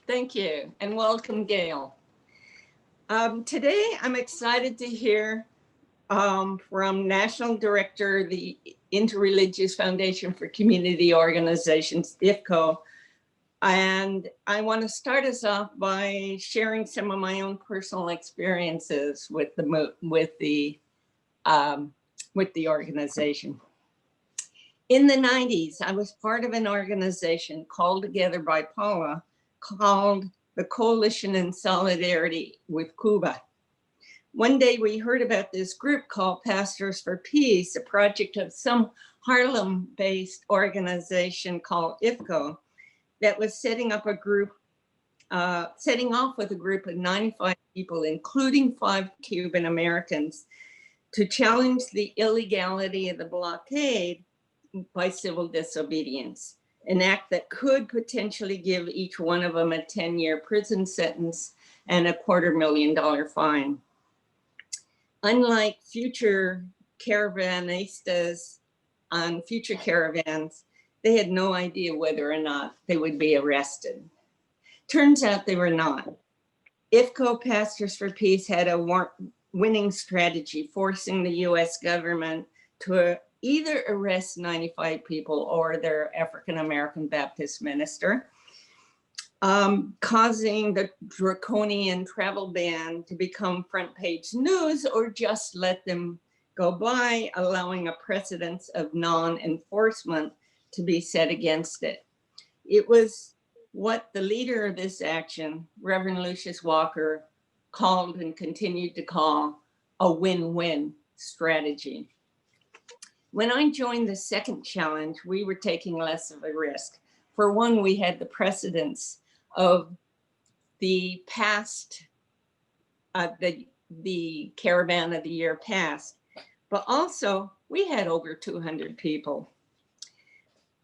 Thank you, and welcome, Gail. Today, I'm excited to hear from National Director of the Interreligious Foundation for Community Organizations, IFCO, and I want to start us off by sharing some of my own personal experiences with the organization. In the 90s, I was part of an organization called together by Paula called the Coalition in Solidarity with Cuba. One day we heard about this group called Pastors for Peace, a project of some Harlem-based organization called IFCO that was setting off with a group of 95 people, including 5 Cuban Americans, to challenge the illegality of the blockade by civil disobedience, an act that could potentially give each one of them a 10-year prison sentence and a $250,000 fine. Unlike future caravanistas on future caravans, they had no idea whether or not they would be arrested. Turns out they were not. IFCO Pastors for Peace had a winning strategy, forcing the US government to either arrest 95 people or their African-American Baptist minister, causing the draconian travel ban to become front page news, or just let them go by, allowing a precedence of non-enforcement to be set against it. It was what the leader of this action, Reverend Lucius Walker, called and continued to call a win-win strategy. When I joined the second challenge, we were taking less of a risk. For one, we had the precedence of the past, the caravan of the year past, but also we had over 200 people.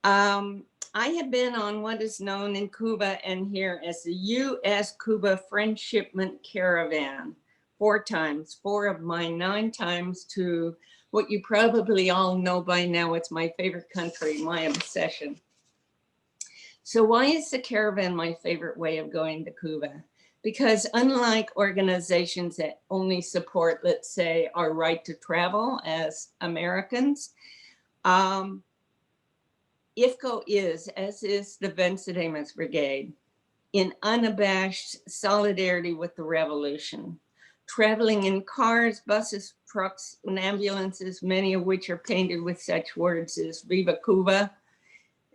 I have been on what is known in Cuba and here as the U.S.-Cuba Friendshipment Caravan 4 times, 4 of my 9 times to what you probably all know by now, it's my favorite country, my obsession. So why is the caravan my favorite way of going to Cuba? Because unlike organizations that only support, let's say, our right to travel as Americans, IFCO is, as is the Vencedamus Brigade, in unabashed solidarity with the revolution, traveling in cars, buses, trucks, and ambulances, many of which are painted with such words as Viva Cuba,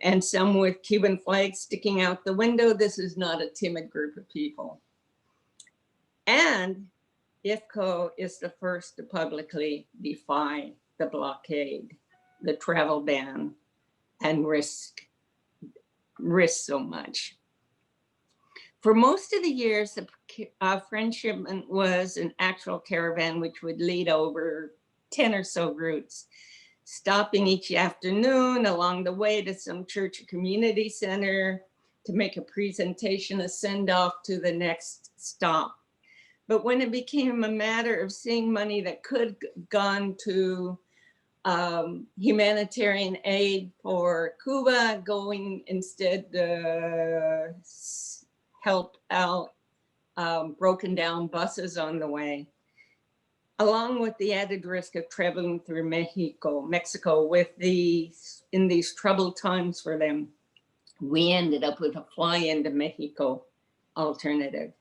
and some with Cuban flags sticking out the window. This is not a timid group of people. And IFCO is the first to publicly defy the blockade, the travel ban, and risk so much. For most of the years, the friendshipment was an actual caravan which would lead over 10 or so routes, stopping each afternoon along the way to some church or community center to make a presentation, a send-off to the next stop. But when it became a matter of seeing money that could have gone to humanitarian aid for Cuba, going instead to help out broken down buses on the way, along with the added risk of traveling through Mexico in these troubled times for them, we ended up with a fly into Mexico alternative.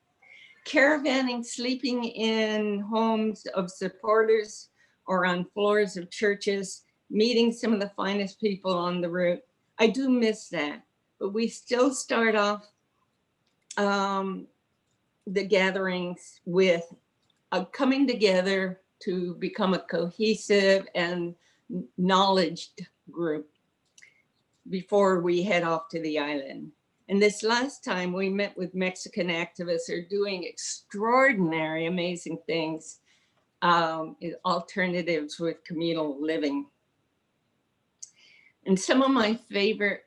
Caravanning, sleeping in homes of supporters or on floors of churches, meeting some of the finest people on the route. I do miss that, but we still start off the gatherings with coming together to become a cohesive and knowledged group before we head off to the island. And this last time we met with Mexican activists who are doing extraordinary, amazing things, alternatives with communal living. And some of my favorite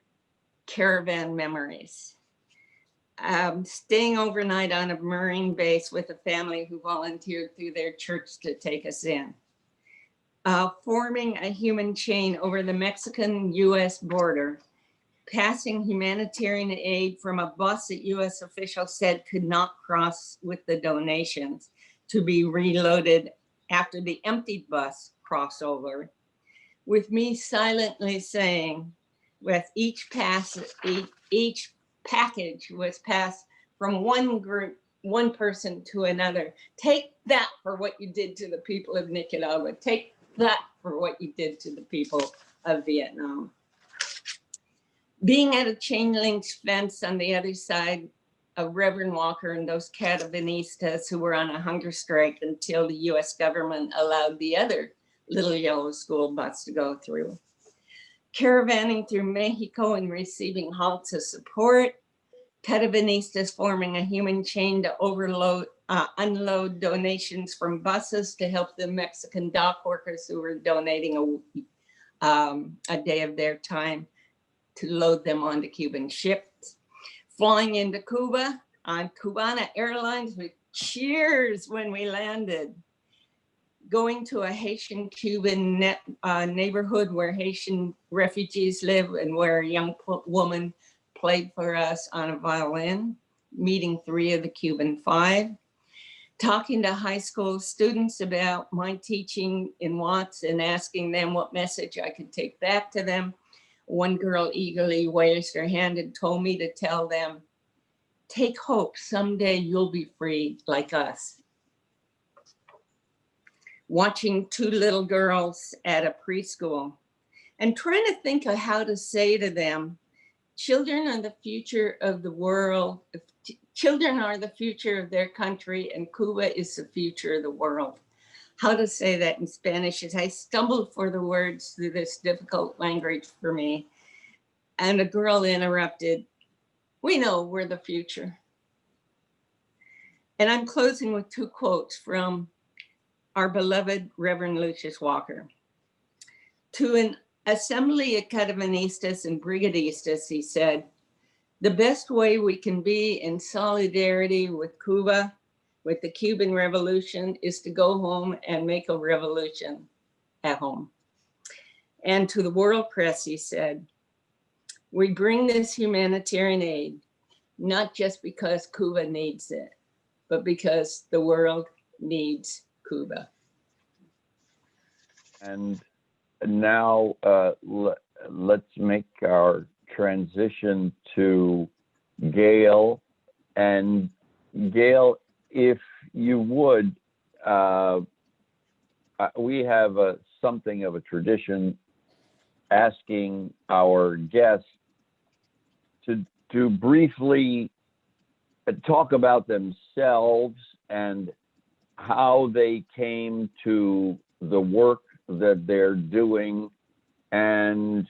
caravan memories. Staying overnight on a Marine base with a family who volunteered through their church to take us in. Forming a human chain over the Mexican-US border passing humanitarian aid from a bus that US officials said could not cross with the donations to be reloaded after the emptied bus crossover, with me silently saying, with each package was passed from one group, one person to another. Take that for what you did to the people of Nicaragua. Take that for what you did to the people of Vietnam. Being at a chain link fence on the other side of Reverend Walker and those Carolfrances who were on a hunger strike until the US government allowed the other little yellow school bus to go through. Caravanning through Mexico and receiving halts of support, Carolfrances forming a human chain to unload donations from buses to help the Mexican dock workers who were donating a day of their time to load them onto Cuban ships. Flying into Cuba on Cubana Airlines with cheers when we landed. Going to a Haitian-Cuban neighborhood where Haitian refugees live and where a young woman played for us on a violin, meeting 3 of the Cuban 5, talking to high school students about my teaching in Watts and asking them what message I could take back to them. One girl eagerly raised her hand and told me to tell them, take hope, someday you'll be free like us. Watching 2 little girls at a preschool and trying to think of how to say to them, children are the future of the world. Children are the future of their country, and Cuba is the future of the world. How to say that in Spanish as I stumbled for the words through this difficult language for me. And a girl interrupted, we know we're the future. And I'm closing with 2 quotes from our beloved Reverend Lucius Walker. To an assembly of Carolfrances and Brigadistas, he said, the best way we can be in solidarity with Cuba, with the Cuban Revolution, is to go home and make a revolution at home. And to the world press, he said, we bring this humanitarian aid, not just because Cuba needs it, but because the world needs Cuba. And now let's make our transition to Gail. And Gail, if you would, we have something of a tradition asking our guests to briefly talk about themselves and how they came to the work that they're doing, and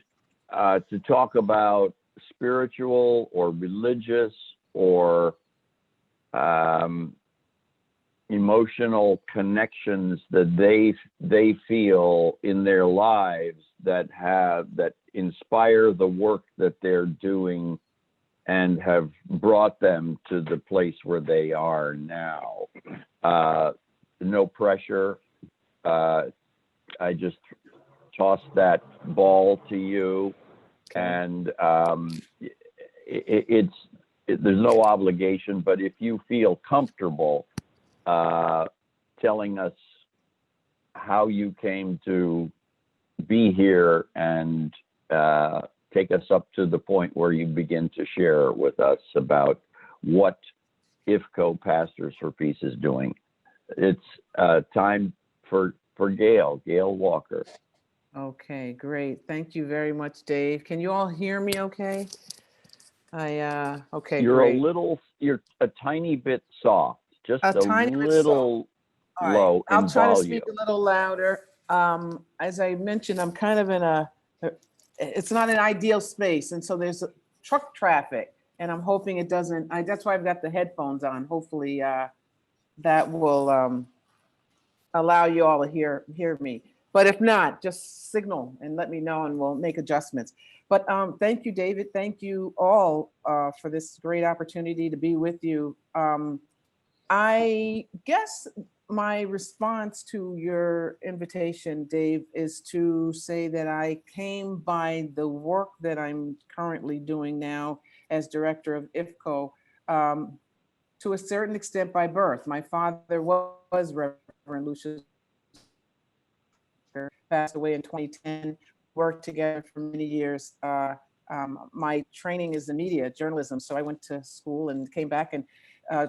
to talk about spiritual or religious or emotional connections that they feel in their lives that inspire the work that they're doing and have brought them to the place where they are now. No pressure. I just toss that ball to you, and there's no obligation, but if you feel comfortable telling us how you came to be here and take us up to the point where you begin to share with us about what IFCO Pastors for Peace is doing. It's time for Gail Walker. Okay, great. Thank you very much, Dave. Can you all hear me okay? Okay, you're great. You're a tiny bit soft, just a tiny little bit low in volume. I'll try to speak a little louder. As I mentioned, I'm kind of in it's not an ideal space. And so there's truck traffic, and I'm hoping it doesn't, that's why I've got the headphones on. Hopefully that will allow you all to hear me. But if not, just signal and let me know and we'll make adjustments. But thank you, David. Thank you all for this great opportunity to be with you. I guess my response to your invitation, Dave, is to say that I came by the work that I'm currently doing now as director of IFCO, to a certain extent by birth. My father was Reverend Lucius, passed away in 2010, worked together for many years. My training is in media journalism, so I went to school and came back and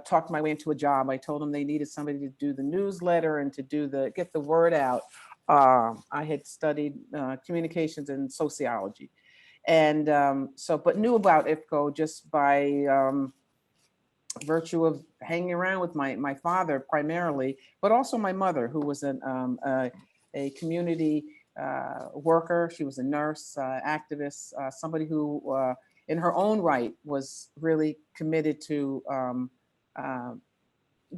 talked my way into a job. I told them they needed somebody to do the newsletter and to get the word out. I had studied communications and sociology, and but knew about IFCO just by virtue of hanging around with my father primarily, but also my mother, who was a community worker. She was a nurse, activist, somebody who, in her own right, was really committed to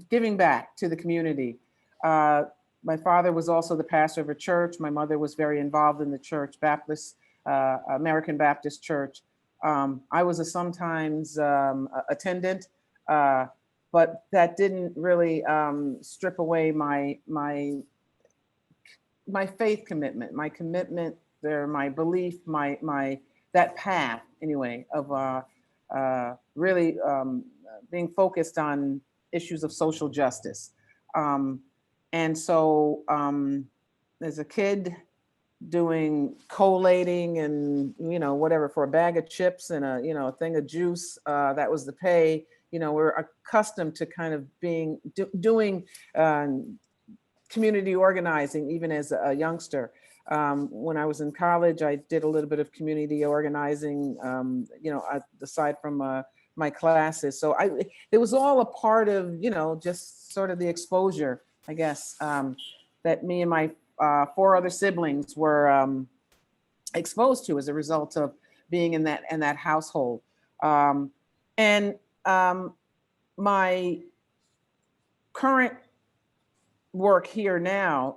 giving back to the community. My father was also the pastor of a church. My mother was very involved in the church, American Baptist Church. I was a sometimes attendant, but that didn't really strip away my faith commitment, my belief, that path anyway of really being focused on issues of social justice. And so as a kid doing collating and, whatever for a bag of chips and a thing of juice, that was the pay. We're accustomed to kind of doing community organizing, even as a youngster. When I was in college, I did a little bit of community organizing, aside from my classes. So it was all a part of, just sort of the exposure, I guess, that me and my 4 other siblings were exposed to as a result of being in that household. My current work here now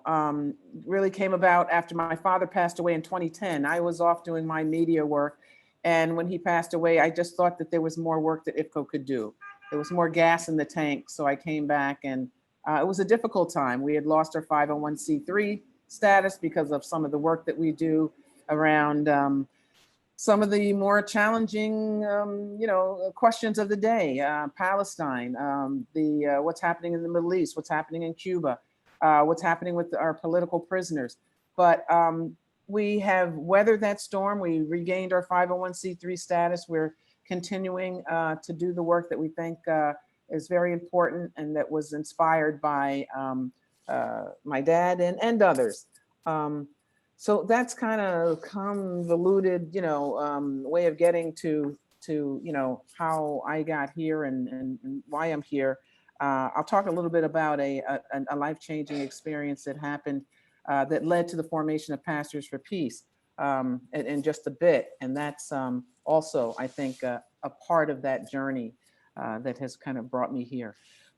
really came about after my father passed away in 2010. I was off doing my media work. And when he passed away, I just thought that there was more work that IFCO could do. There was more gas in the tank. So I came back, and it was a difficult time. We had lost our 501c3 status because of some of the work that we do around some of the more challenging, questions of the day, Palestine, what's happening in the Middle East, what's happening in Cuba, what's happening with our political prisoners. But we have weathered that storm. We regained our 501c3 status. We're continuing to do the work that we think is very important and that was inspired by my dad and others. So that's kind of convoluted, way of getting to how I got here and why I'm here. I'll talk a little bit about a life-changing experience that happened that led to the formation of Pastors for Peace in just a bit. And that's also, I think, a part of that journey that has kind of brought me here.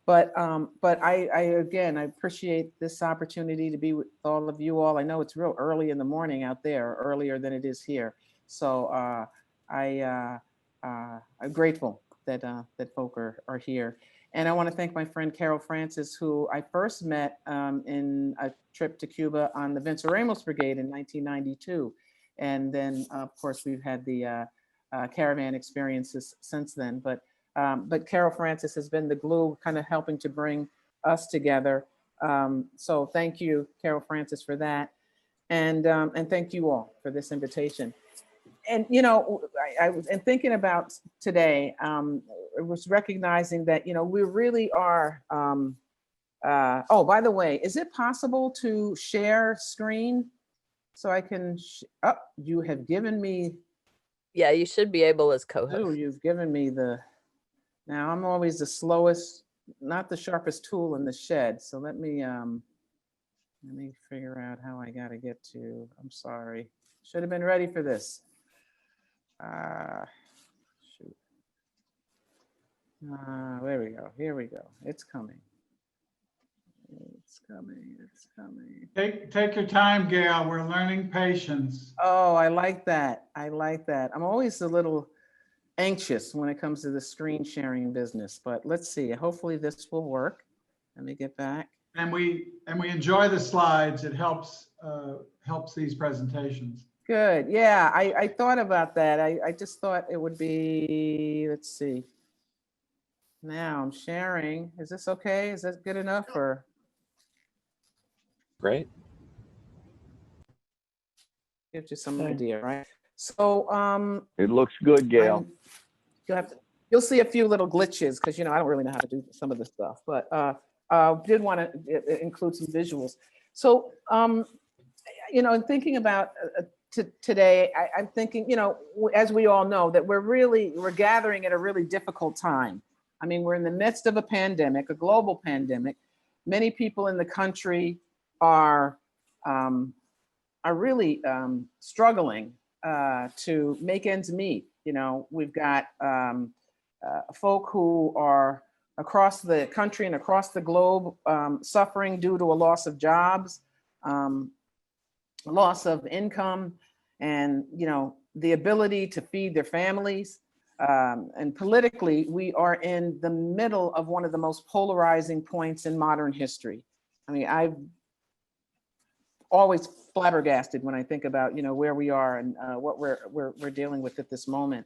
But I again, I appreciate this opportunity to be with all of you all. I know it's real early in the morning out there, earlier than it is here. So I'm grateful that folk are here. And I want to thank my friend Carolfrances, who I first met in a trip to Cuba on the Vince Ramos Brigade in 1992. And then, of course, we've had the caravan experiences since then. But Carolfrances has been the glue, kind of helping to bring us together. So thank you, Carolfrances, for that. And thank you all for this invitation. And, I was thinking about today, I was recognizing that, we really are, oh, by the way, is it possible to share screen so I can, you have given me. Yeah, you should be able as co-host. You've given me now I'm always the slowest, not the sharpest tool in the shed. So let me figure out how I got to get to, I'm sorry. Should have been ready for this. Shoot. There we go. Here we go. It's coming. It's coming. It's coming. Take your time, Gail. We're learning patience. Oh, I like that. I like that. I'm always a little anxious when it comes to the screen sharing business, but let's see. Hopefully this will work. Let me get back. And we enjoy the slides. It helps these presentations. Good. Yeah, I thought about that. I just thought it would be, let's see. Now I'm sharing. Is this okay? Is that good enough or? Great. Gives you some idea, right? So It looks good, Gail. you'll see a few little glitches because I don't really know how to do some of this stuff, but did want to include some visuals. So in thinking about today, I'm thinking, as we all know, that we're gathering at a really difficult time. I mean, we're in the midst of a pandemic, a global pandemic. Many people in the country are really struggling to make ends meet. We've got folk who are across the country and across the globe suffering due to a loss of jobs, loss of income, and the ability to feed their families. And politically, we are in the middle of one of the most polarizing points in modern history. I mean, I've always flabbergasted when I think about where we are and what we're dealing with at this moment.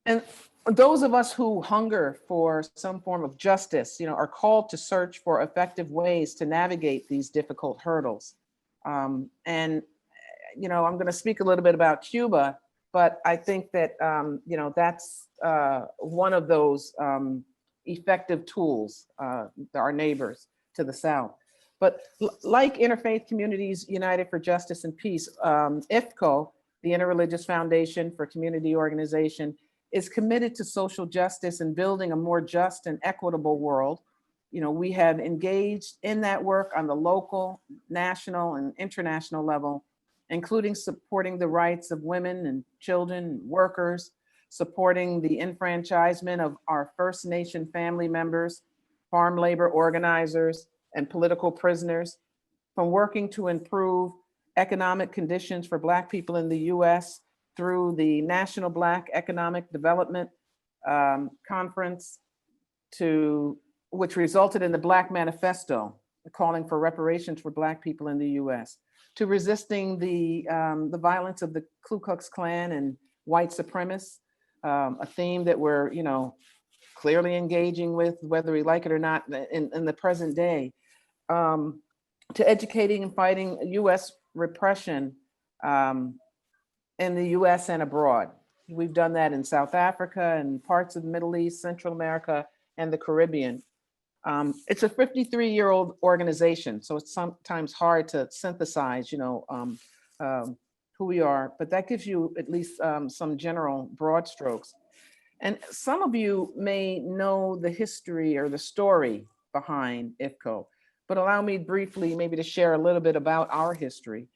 And those of us who hunger for some form of justice, are called to search for effective ways to navigate these difficult hurdles. And I'm going to speak a little bit about Cuba, but I think that that's one of those effective tools, our neighbors to the south. But like Interfaith Communities United for Justice and Peace, IFCO, the Interreligious Foundation for Community Organization, is committed to social justice and building a more just and equitable world. We have engaged in that work on the local, national, and international level, including supporting the rights of women and children, and workers, supporting the enfranchisement of our First Nation family members, farm labor organizers, and political prisoners, from working to improve economic conditions for Black people in the US through the National Black Economic Development Conference, which resulted in the Black Manifesto, calling for reparations for Black people in the US, to resisting the violence of the Ku Klux Klan and white supremacists, a theme that we're clearly engaging with, whether we like it or not, in the present day. To educating and fighting US repression in the US and abroad. We've done that in South Africa and parts of the Middle East, Central America, and the Caribbean. It's a 53-year-old organization, so it's sometimes hard to synthesize, who we are, but that gives you at least some general broad strokes. And some of you may know the history or the story behind IFCO, but allow me briefly maybe to share a little bit about our history.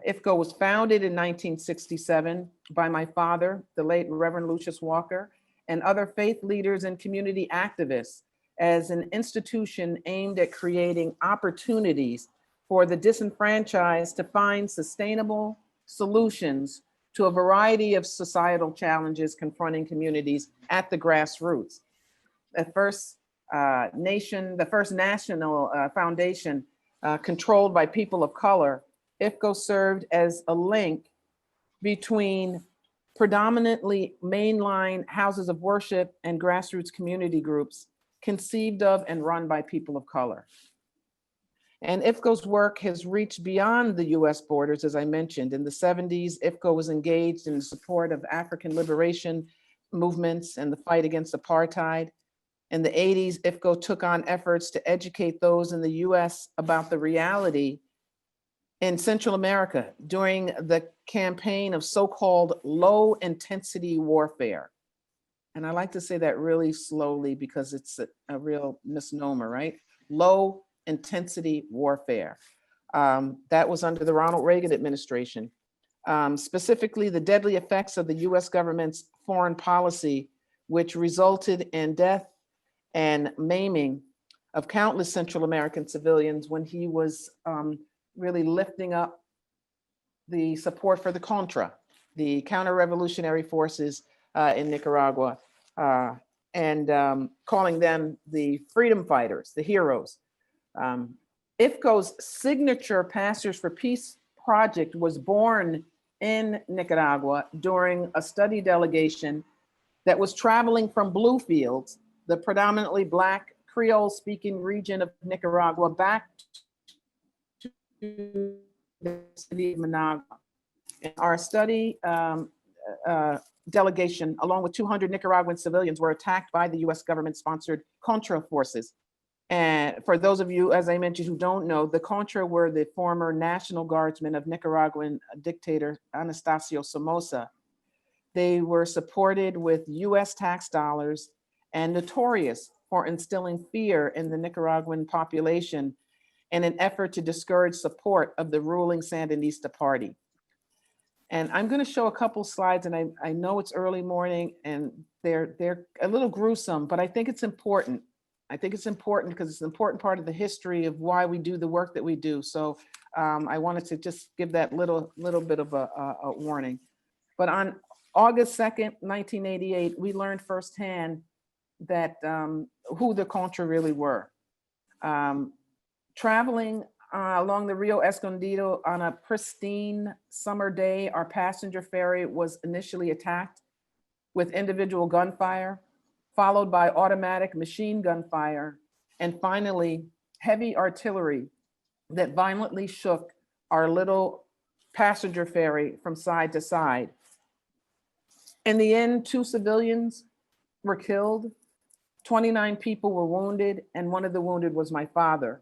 IFCO was founded in 1967 by my father, the late Reverend Lucius Walker, and other faith leaders and community activists as an institution aimed at creating opportunities for the disenfranchised to find sustainable solutions to a variety of societal challenges confronting communities at the grassroots. The first national foundation controlled by people of color, IFCO served as a link between predominantly mainline houses of worship and grassroots community groups conceived of and run by people of color. And IFCO's work has reached beyond the US borders, as I mentioned. In the 70s, IFCO was engaged in support of African liberation movements and the fight against apartheid. In the 80s, IFCO took on efforts to educate those in the US about the reality in Central America during the campaign of so-called low intensity warfare. And I like to say that really slowly because it's a real misnomer, right? Low intensity warfare. That was under the Ronald Reagan administration. Specifically, the deadly effects of the US government's foreign policy, which resulted in death and maiming of countless Central American civilians when he was really lifting up the support for the Contra, the counter-revolutionary forces in Nicaragua. and calling them the freedom fighters, the heroes. IFCO's signature Pastors for Peace project was born in Nicaragua during a study delegation that was traveling from Bluefields, the predominantly Black Creole-speaking region of Nicaragua, back to the city of Managua. And our study delegation, along with 200 Nicaraguan civilians, were attacked by the US government-sponsored Contra forces. And for those of you, as I mentioned, who don't know, the Contra were the former National Guardsmen of Nicaraguan dictator Anastasio Somoza. They were supported with US tax dollars and notorious for instilling fear in the Nicaraguan population in an effort to discourage support of the ruling Sandinista party. And I'm going to show a couple slides, and I know it's early morning and they're a little gruesome, but I think it's important. I think it's important because it's an important part of the history of why we do the work that we do. So I wanted to just give that little bit of a warning. But on August 2nd, 1988, we learned firsthand that who the Contra really were. Traveling along the Rio Escondido on a pristine summer day, our passenger ferry was initially attacked with individual gunfire, followed by automatic machine gun fire, and finally heavy artillery that violently shook our little passenger ferry from side to side. In the end, 2 civilians were killed, 29 people were wounded, and one of the wounded was my father.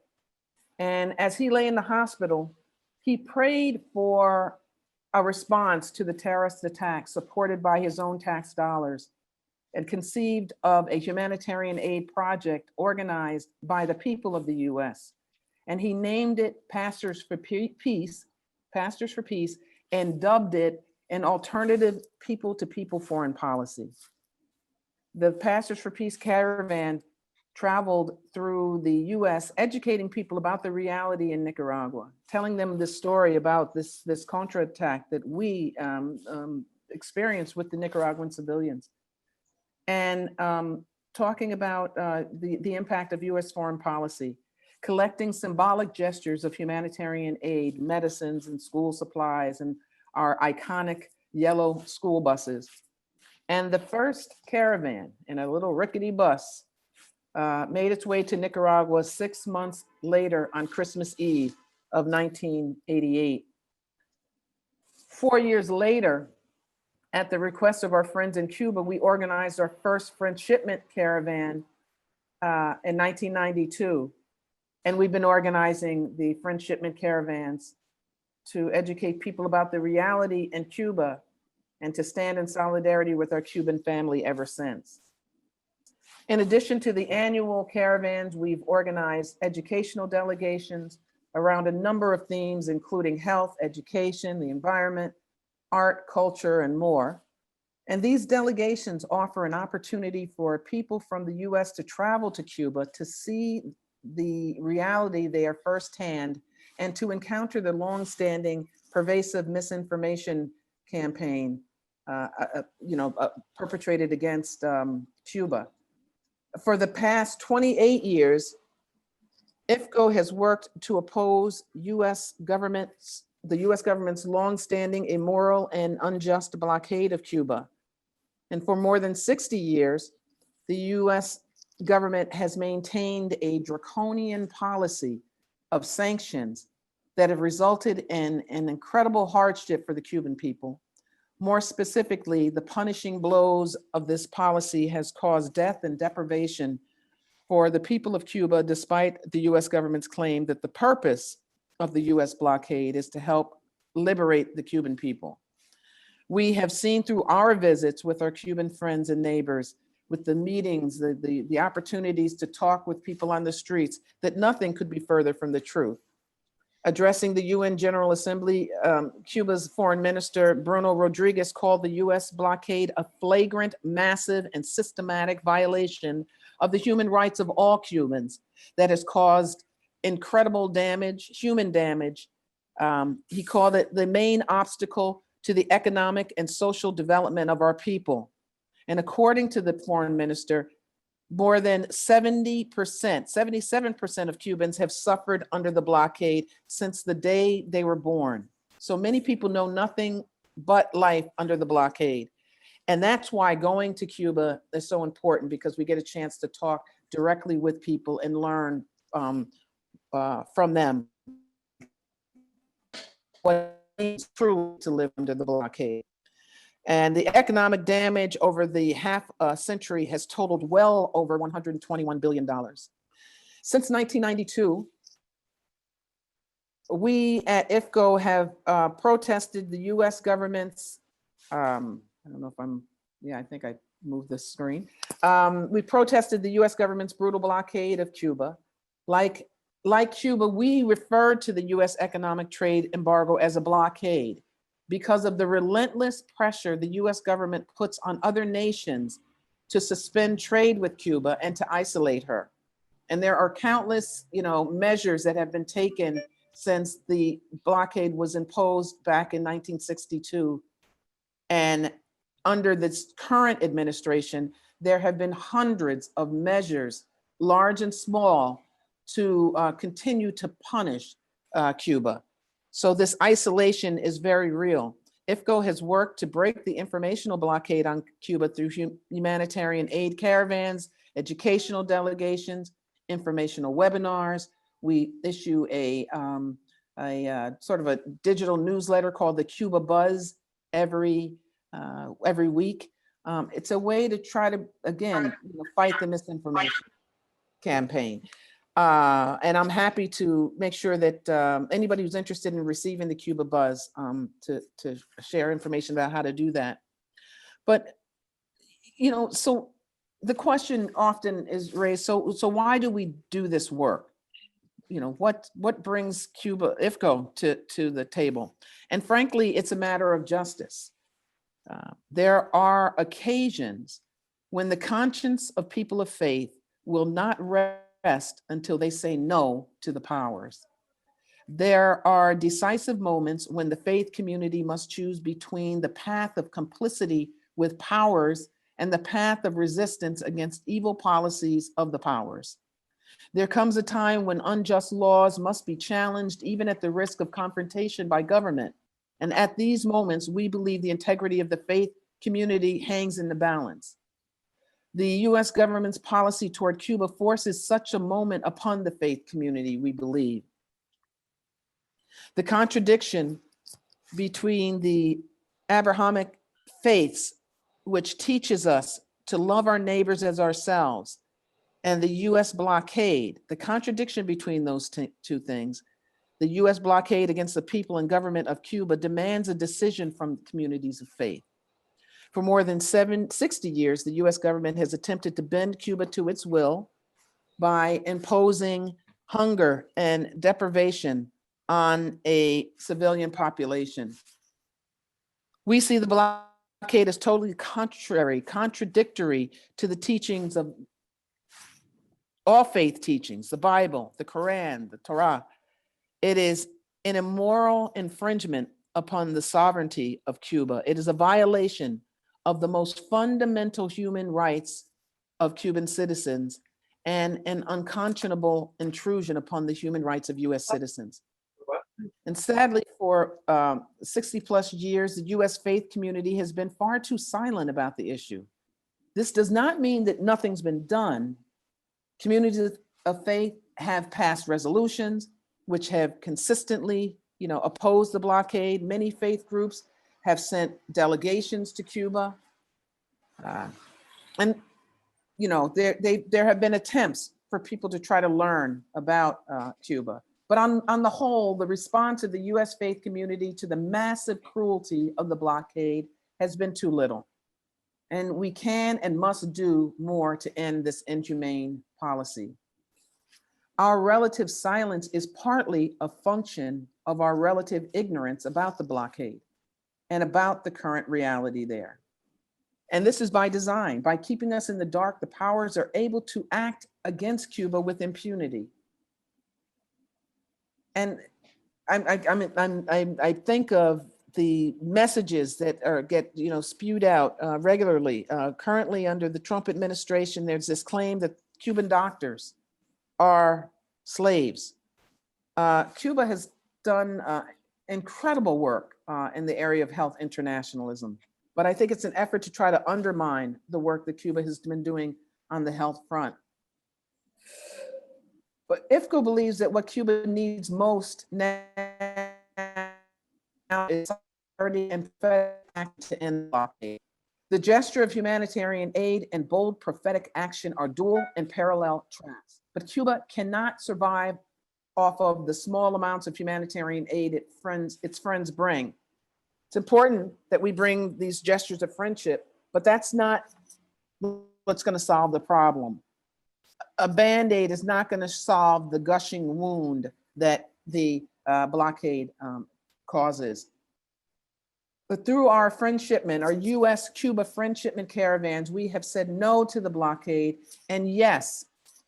And as he lay in the hospital, he prayed for a response to the terrorist attack supported by his own tax dollars, and conceived of a humanitarian aid project organized by the people of the US. And he named it Pastors for Peace, and dubbed it an alternative people-to-people foreign policy. The Pastors for Peace caravan traveled through the US, educating people about the reality in Nicaragua, telling them the story about this Contra attack that we experienced with the Nicaraguan civilians, and talking about the impact of US foreign policy, collecting symbolic gestures of humanitarian aid, medicines and school supplies, and our iconic yellow school buses. And the first caravan in a little rickety bus made its way to Nicaragua 6 months later on Christmas Eve of 1988. 4 years later, at the request of our friends in Cuba, we organized our first French shipment caravan in 1992. And we've been organizing the French shipment caravans to educate people about the reality in Cuba and to stand in solidarity with our Cuban family ever since. In addition to the annual caravans, we've organized educational delegations around a number of themes, including health, education, the environment, art, culture, and more. And these delegations offer an opportunity for people from the US to travel to Cuba to see the reality there firsthand and to encounter the longstanding pervasive misinformation campaign perpetrated against Cuba. For the past 28 years, IFCO has worked to oppose the US government's longstanding immoral and unjust blockade of Cuba. And for more than 60 years, the US government has maintained a draconian policy of sanctions that have resulted in an incredible hardship for the Cuban people. More specifically, the punishing blows of this policy has caused death and deprivation for the people of Cuba, despite the US government's claim that the purpose of the US blockade is to help liberate the Cuban people. We have seen through our visits with our Cuban friends and neighbors, with the meetings, the opportunities to talk with people on the streets, that nothing could be further from the truth. Addressing the UN General Assembly, Cuba's Foreign Minister Bruno Rodriguez called the US blockade a flagrant, massive, and systematic violation of the human rights of all Cubans that has caused incredible damage, human damage. He called it the main obstacle to the economic and social development of our people. And according to the foreign minister, More than 70%, 77% of Cubans have suffered under the blockade since the day they were born. So many people know nothing but life under the blockade. And that's why going to Cuba is so important, because we get a chance to talk directly with people and learn from them what it's true to live under the blockade. And the economic damage over the half century has totaled well over $121 billion. Since 1992, we at IFCO have protested the US government's, I don't know if I'm, yeah, I think I moved this screen. We protested the US government's brutal blockade of Cuba. Like Cuba, we referred to the US economic trade embargo as a blockade because of the relentless pressure the US government puts on other nations to suspend trade with Cuba and to isolate her. And there are countless, measures that have been taken since the blockade was imposed back in 1962. And under this current administration, there have been hundreds of measures, large and small, to continue to punish Cuba. So this isolation is very real. IFCO has worked to break the informational blockade on Cuba through humanitarian aid caravans, educational delegations, informational webinars. We issue a sort of a digital newsletter called the Cuba Buzz every week. It's a way to try to, again, fight the misinformation campaign. And I'm happy to make sure that anybody who's interested in receiving the Cuba Buzz to share information about how to do that. But, so the question often is raised, so why do we do this work? What brings Cuba IFCO to the table? And frankly, it's a matter of justice. There are occasions when the conscience of people of faith will not rest until they say no to the powers. There are decisive moments when the faith community must choose between the path of complicity with powers and the path of resistance against evil policies of the powers. There comes a time when unjust laws must be challenged, even at the risk of confrontation by government. And at these moments, we believe the integrity of the faith community hangs in the balance. The US government's policy toward Cuba forces such a moment upon the faith community, we believe. The contradiction between the Abrahamic faiths, which teaches us to love our neighbors as ourselves, and the US blockade, the contradiction between those two things, the US blockade against the people and government of Cuba demands a decision from communities of faith. For more than 60 years, the US government has attempted to bend Cuba to its will by imposing hunger and deprivation on a civilian population. We see the blockade as totally contradictory to the teachings of all faith teachings, the Bible, the Quran, the Torah. It is an immoral infringement upon the sovereignty of Cuba. It is a violation of the most fundamental human rights of Cuban citizens and an unconscionable intrusion upon the human rights of US citizens. And sadly, for 60 plus years, the US faith community has been far too silent about the issue. This does not mean that nothing's been done. Communities of faith have passed resolutions which have consistently, opposed the blockade. Many faith groups have sent delegations to Cuba. And there have been attempts for people to try to learn about Cuba. But on the whole, the response of the US faith community to the massive cruelty of the blockade has been too little. And we can and must do more to end this inhumane policy. Our relative silence is partly a function of our relative ignorance about the blockade and about the current reality there. And this is by design. By keeping us in the dark, the powers are able to act against Cuba with impunity. And I think of the messages that get spewed out regularly. Currently, under the Trump administration, there's this claim that Cuban doctors are slaves. Cuba has done incredible work in the area of health internationalism, but I think it's an effort to try to undermine the work that Cuba has been doing on the health front. But IFCO believes that what Cuba needs most now is solidarity and to end the blockade. The gesture of humanitarian aid and bold prophetic action are dual and parallel tracks, but Cuba cannot survive off of the small amounts of humanitarian aid its friends bring. It's important that we bring these gestures of friendship, but that's not what's going to solve the problem. A Band-Aid is not going to solve the gushing wound that the blockade causes. But through our friendshipment, our US-Cuba friendshipment caravans, we have said no to the blockade and yes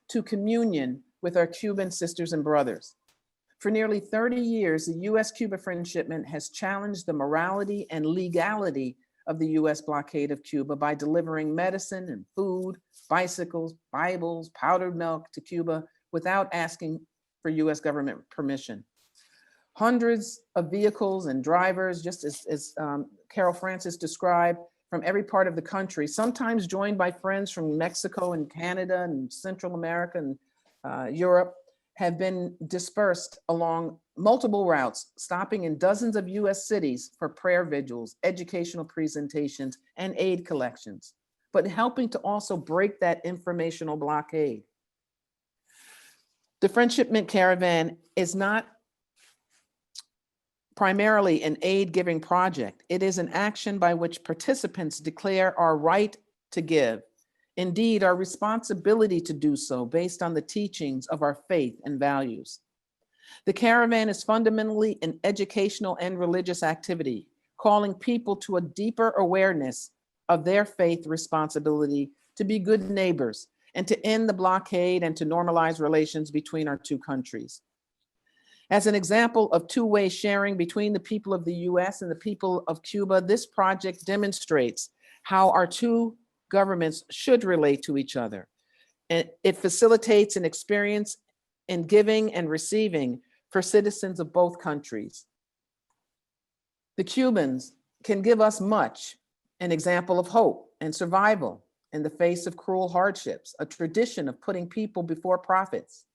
to communion with our Cuban sisters and brothers. For nearly 30 years, the US-Cuba friendshipment has challenged the morality and legality of the US blockade of Cuba by delivering medicine and food, bicycles, Bibles, powdered milk to Cuba without asking for US government permission. Hundreds of vehicles and drivers, just as Carolfrances described, from every part of the country, sometimes joined by friends from Mexico and Canada and Central America and Europe, have been dispersed along multiple routes, stopping in dozens of US cities for prayer vigils, educational presentations, and aid collections, but helping to also break that informational blockade. The Friendshipment Caravan is not primarily an aid-giving project. It is an action by which participants declare our right to give, indeed our responsibility to do so based on the teachings of our faith and values. The caravan is fundamentally an educational and religious activity, calling people to a deeper awareness of their faith responsibility to be good neighbors and to end the blockade and to normalize relations between our two countries. As an example of two-way sharing between the people of the US and the people of Cuba, this project demonstrates how our two governments should relate to each other. And it facilitates an experience in giving and receiving for citizens of both countries. The Cubans can give us much, an example of hope and survival in the face of cruel hardships, a tradition of putting people before profits,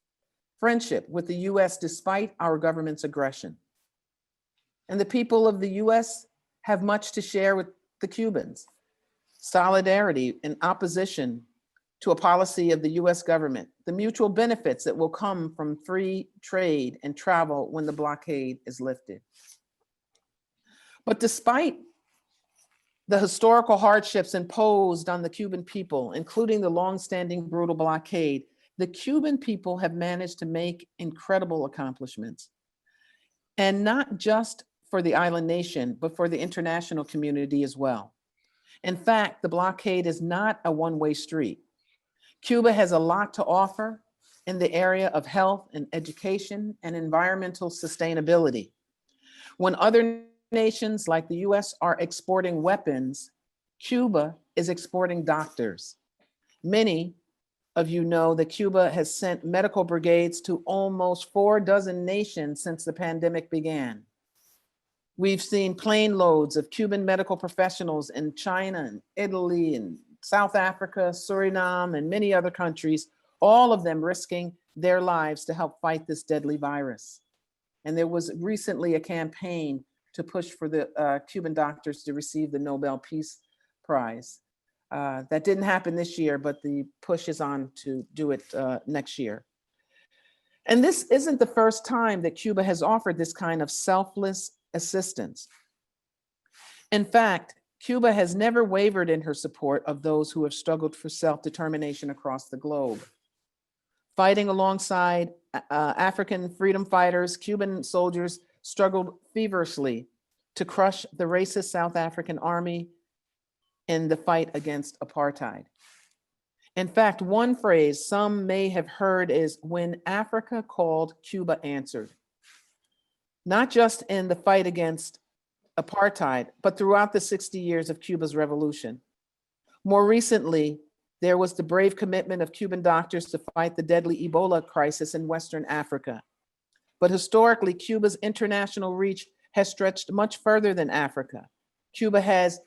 friendship with the US despite our government's aggression. And the people of the US have much to share with the Cubans. Solidarity in opposition to a policy of the US government, the mutual benefits that will come from free trade and travel when the blockade is lifted. But despite the historical hardships imposed on the Cuban people, including the longstanding brutal blockade, the Cuban people have managed to make incredible accomplishments. And not just for the island nation, but for the international community as well. In fact, the blockade is not a one-way street. Cuba has a lot to offer in the area of health and education and environmental sustainability. When other nations like the US are exporting weapons, Cuba is exporting doctors. Many of you know that Cuba has sent medical brigades to almost 4 dozen nations since the pandemic began. We've seen plane loads of Cuban medical professionals in China and Italy and South Africa, Suriname, and many other countries, all of them risking their lives to help fight this deadly virus. And there was recently a campaign to push for the Cuban doctors to receive the Nobel Peace Prize. That didn't happen this year, but the push is on to do it next year. And this isn't the first time that Cuba has offered this kind of selfless assistance. In fact, Cuba has never wavered in her support of those who have struggled for self-determination across the globe. Fighting alongside African freedom fighters, Cuban soldiers struggled feverishly to crush the racist South African army in the fight against apartheid. In fact, one phrase some may have heard is, "When Africa called, Cuba answered." Not just in the fight against apartheid, but throughout the 60 years of Cuba's revolution. More recently, there was the brave commitment of Cuban doctors to fight the deadly Ebola crisis in Western Africa. But historically, Cuba's international reach has stretched much further than Africa. Cuba has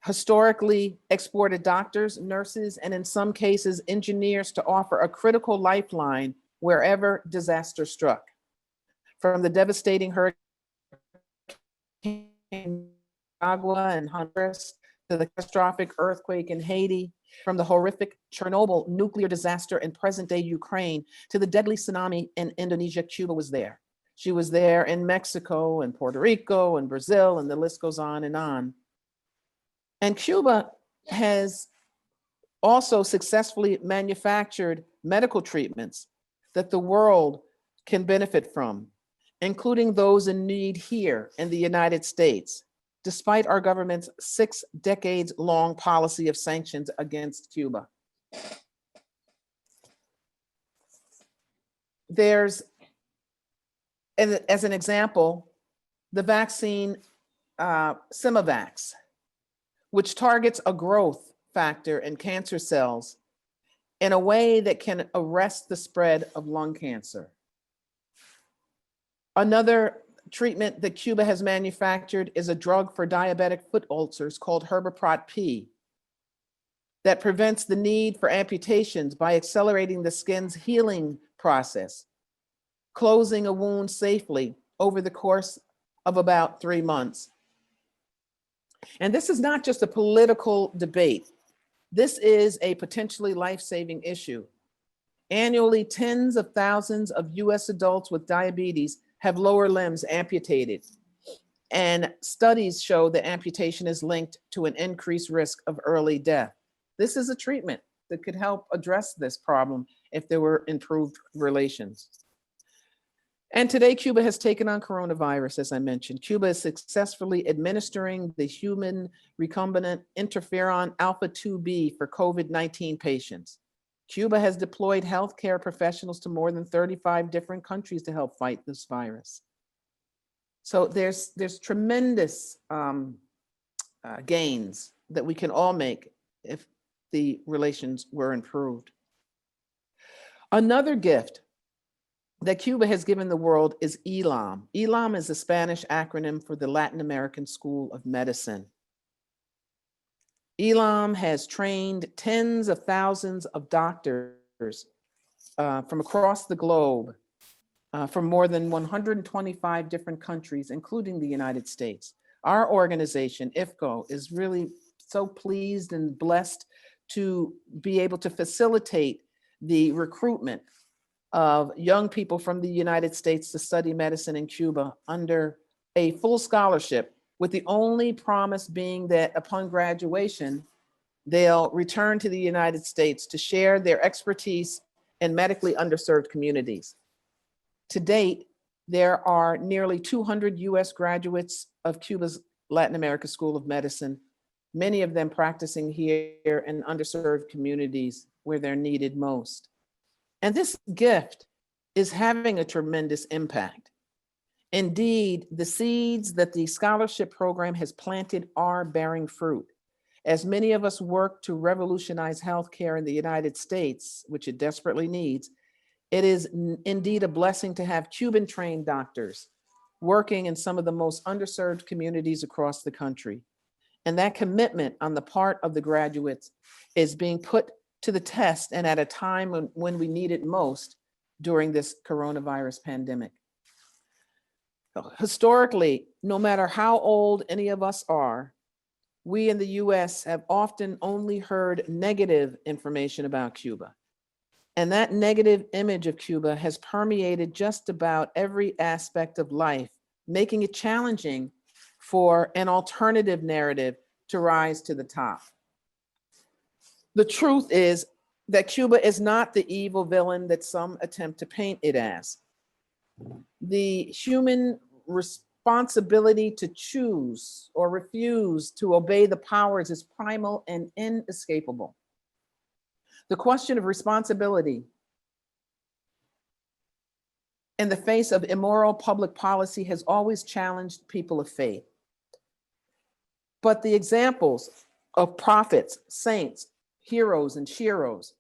historically exported doctors, nurses, and in some cases, engineers to offer a critical lifeline wherever disaster struck. From the devastating hurricane in Nicaragua and Honduras to the catastrophic earthquake in Haiti, from the horrific Chernobyl nuclear disaster in present-day Ukraine to the deadly tsunami in Indonesia, Cuba was there. She was there in Mexico and Puerto Rico and Brazil, and the list goes on and on. And Cuba has also successfully manufactured medical treatments that the world can benefit from, including those in need here in the United States, despite our government's 6 decades long policy of sanctions against Cuba. There's, as an example, the vaccine Simovax, which targets a growth factor in cancer cells in a way that can arrest the spread of lung cancer. Another treatment that Cuba has manufactured is a drug for diabetic foot ulcers called Herbiprot P that prevents the need for amputations by accelerating the skin's healing process, closing a wound safely over the course of about 3 months. And this is not just a political debate. This is a potentially life-saving issue. Annually, tens of thousands of US adults with diabetes have lower limbs amputated. And studies show that amputation is linked to an increased risk of early death. This is a treatment that could help address this problem if there were improved relations. And today, Cuba has taken on coronavirus, as I mentioned. Cuba is successfully administering the human recombinant interferon alpha 2B for COVID-19 patients. Cuba has deployed healthcare professionals to more than 35 different countries to help fight this virus. So there's tremendous gains that we can all make if the relations were improved. Another gift that Cuba has given the world is ELAM. ELAM is a Spanish acronym for the Latin American School of Medicine. ELAM has trained tens of thousands of doctors from across the globe, from more than 125 different countries, including the United States. Our organization, IFCO, is really so pleased and blessed to be able to facilitate the recruitment of young people from the United States to study medicine in Cuba under a full scholarship, with the only promise being that upon graduation, they'll return to the United States to share their expertise in medically underserved communities. To date, there are nearly 200 US graduates of Cuba's Latin America School of Medicine, many of them practicing here in underserved communities where they're needed most. And this gift is having a tremendous impact. Indeed, the seeds that the scholarship program has planted are bearing fruit. As many of us work to revolutionize healthcare in the United States, which it desperately needs, it is indeed a blessing to have Cuban-trained doctors working in some of the most underserved communities across the country. And that commitment on the part of the graduates is being put to the test, and at a time when we need it most during this coronavirus pandemic. Historically, no matter how old any of us are, we in the US have often only heard negative information about Cuba. And that negative image of Cuba has permeated just about every aspect of life, making it challenging for an alternative narrative to rise to the top. The truth is that Cuba is not the evil villain that some attempt to paint it as. The human responsibility to choose or refuse to obey the powers is primal and inescapable. The question of responsibility in the face of immoral public policy has always challenged people of faith. But the examples of prophets, saints, heroes, and sheroes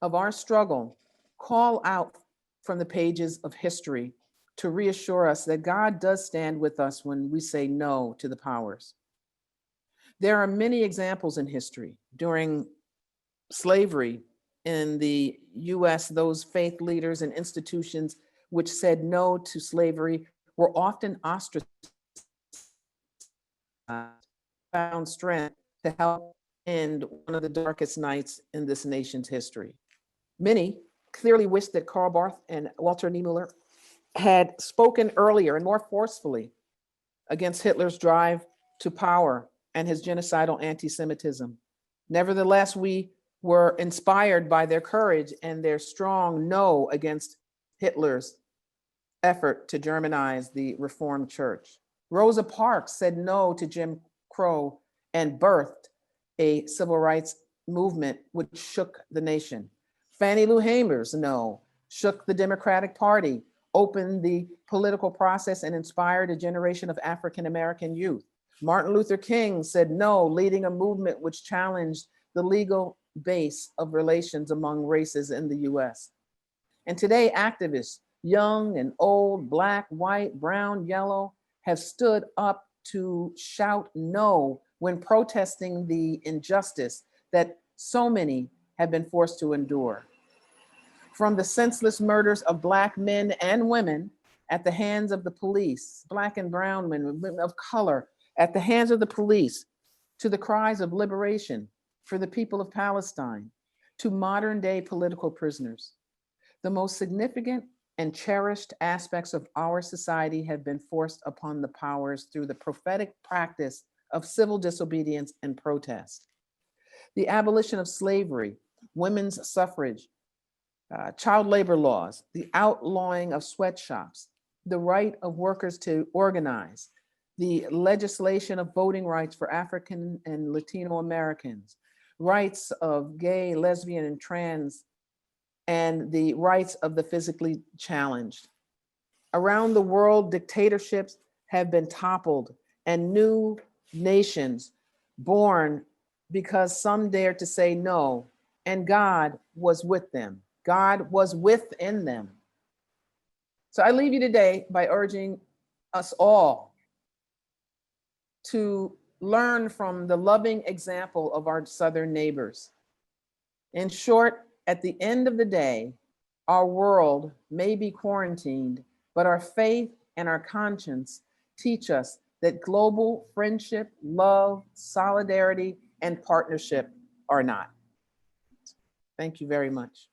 of our struggle call out from the pages of history to reassure us that God does stand with us when we say no to the powers. There are many examples in history. During slavery in the US, those faith leaders and institutions which said no to slavery were often ostracized, found strength to help end one of the darkest nights in this nation's history. Many clearly wished that Karl Barth and Walter Niemöller had spoken earlier and more forcefully against Hitler's drive to power and his genocidal anti-Semitism. Nevertheless, we were inspired by their courage and their strong no against Hitler's effort to Germanize the Reformed Church. Rosa Parks said no to Jim Crow and birthed a civil rights movement which shook the nation. Fannie Lou Hamer's no shook the Democratic Party, opened the political process, and inspired a generation of African-American youth. Martin Luther King said no, leading a movement which challenged the legal base of relations among races in the US. And today, activists, young and old, black, white, brown, yellow, have stood up to shout no when protesting the injustice that so many have been forced to endure. From the senseless murders of Black men and women at the hands of the police, Black and brown men, women of color at the hands of the police, to the cries of liberation for the people of Palestine, to modern day political prisoners. The most significant and cherished aspects of our society have been forced upon the powers through the prophetic practice of civil disobedience and protest. The abolition of slavery, women's suffrage, child labor laws, the outlawing of sweatshops, the right of workers to organize, the legislation of voting rights for African and Latino Americans, rights of gay, lesbian, and trans, and the rights of the physically challenged. Around the world, dictatorships have been toppled and new nations born because some dared to say no, and God was with them. God was within them. So I leave you today by urging us all to learn from the loving example of our Southern neighbors. In short, at the end of the day, our world may be quarantined, but our faith and our conscience teach us that global friendship, love, solidarity, and partnership are not. Thank you very much.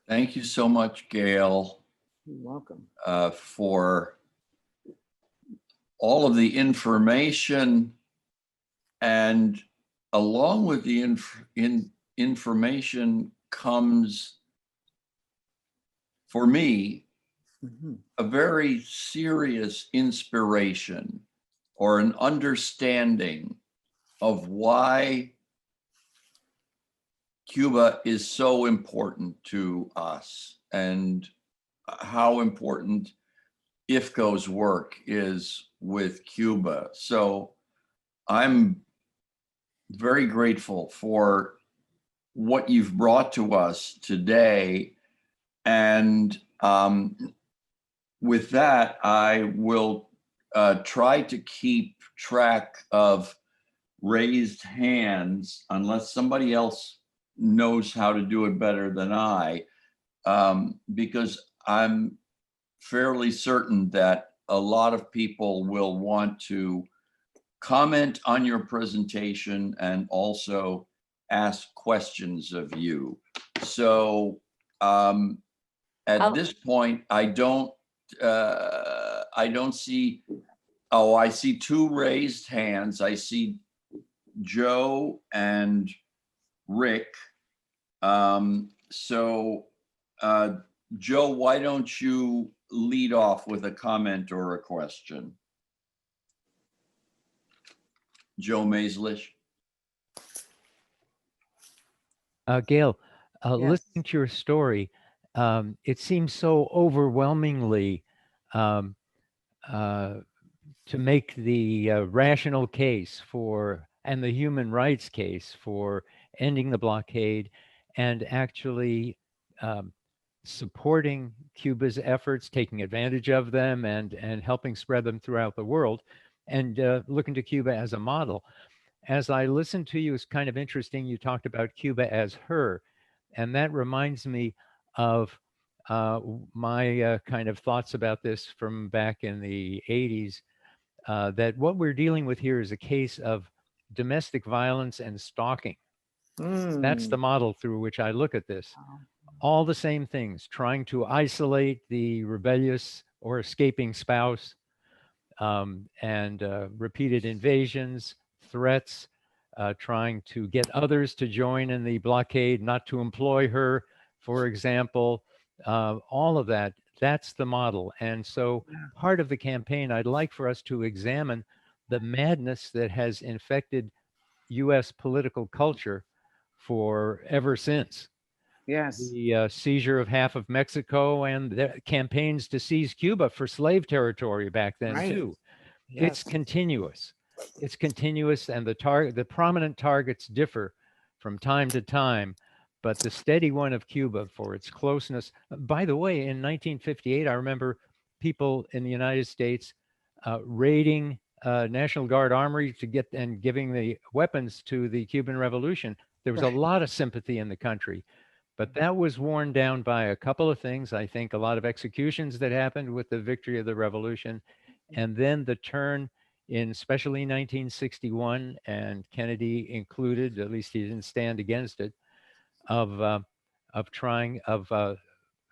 Thank you so much, Gail, You're welcome. for all of the information, and along with the information comes, for me, a very serious inspiration or an understanding of why Cuba is so important to us and how important IFCO's work is with Cuba. So I'm very grateful for what you've brought to us today. And with that, I will try to keep track of raised hands unless somebody else knows how to do it better than I, because I'm fairly certain that a lot of people will want to comment on your presentation and also ask questions of you. So at this point, I don't see, oh, I see two raised hands. I see Joe and Rick. Joe, why don't you lead off with a comment or a question? Joe Maislish. Gail, Yes. listening to your story, it seems so overwhelmingly to make the rational case for and the human rights case for ending the blockade and actually supporting Cuba's efforts, taking advantage of them, and helping spread them throughout the world, and looking to Cuba as a model. As I listened to you, it's kind of interesting. You talked about Cuba as her, and that reminds me of my kind of thoughts about this from back in the 80s, that what we're dealing with here is a case of domestic violence and stalking. That's the model through which I look at this. All the same things, trying to isolate the rebellious or escaping spouse, and repeated invasions, threats, trying to get others to join in the blockade, not to employ her, for example, all of that. That's the model. And so part of the campaign, I'd like for us to examine the madness that has infected US political culture for ever since. Yes. The seizure of half of Mexico and the campaigns to seize Cuba for slave territory back then, Right. too. Yes. It's continuous. It's continuous, and the prominent targets differ from time to time, but the steady one of Cuba for its closeness. By the way, in 1958, I remember people in the United States raiding National Guard armory to get and giving the weapons to the Cuban Revolution. There was a lot of sympathy in the country, but that was worn down by a couple of things. I think a lot of executions that happened with the victory of the revolution, and then the turn in especially 1961, and Kennedy included, at least he didn't stand against it, of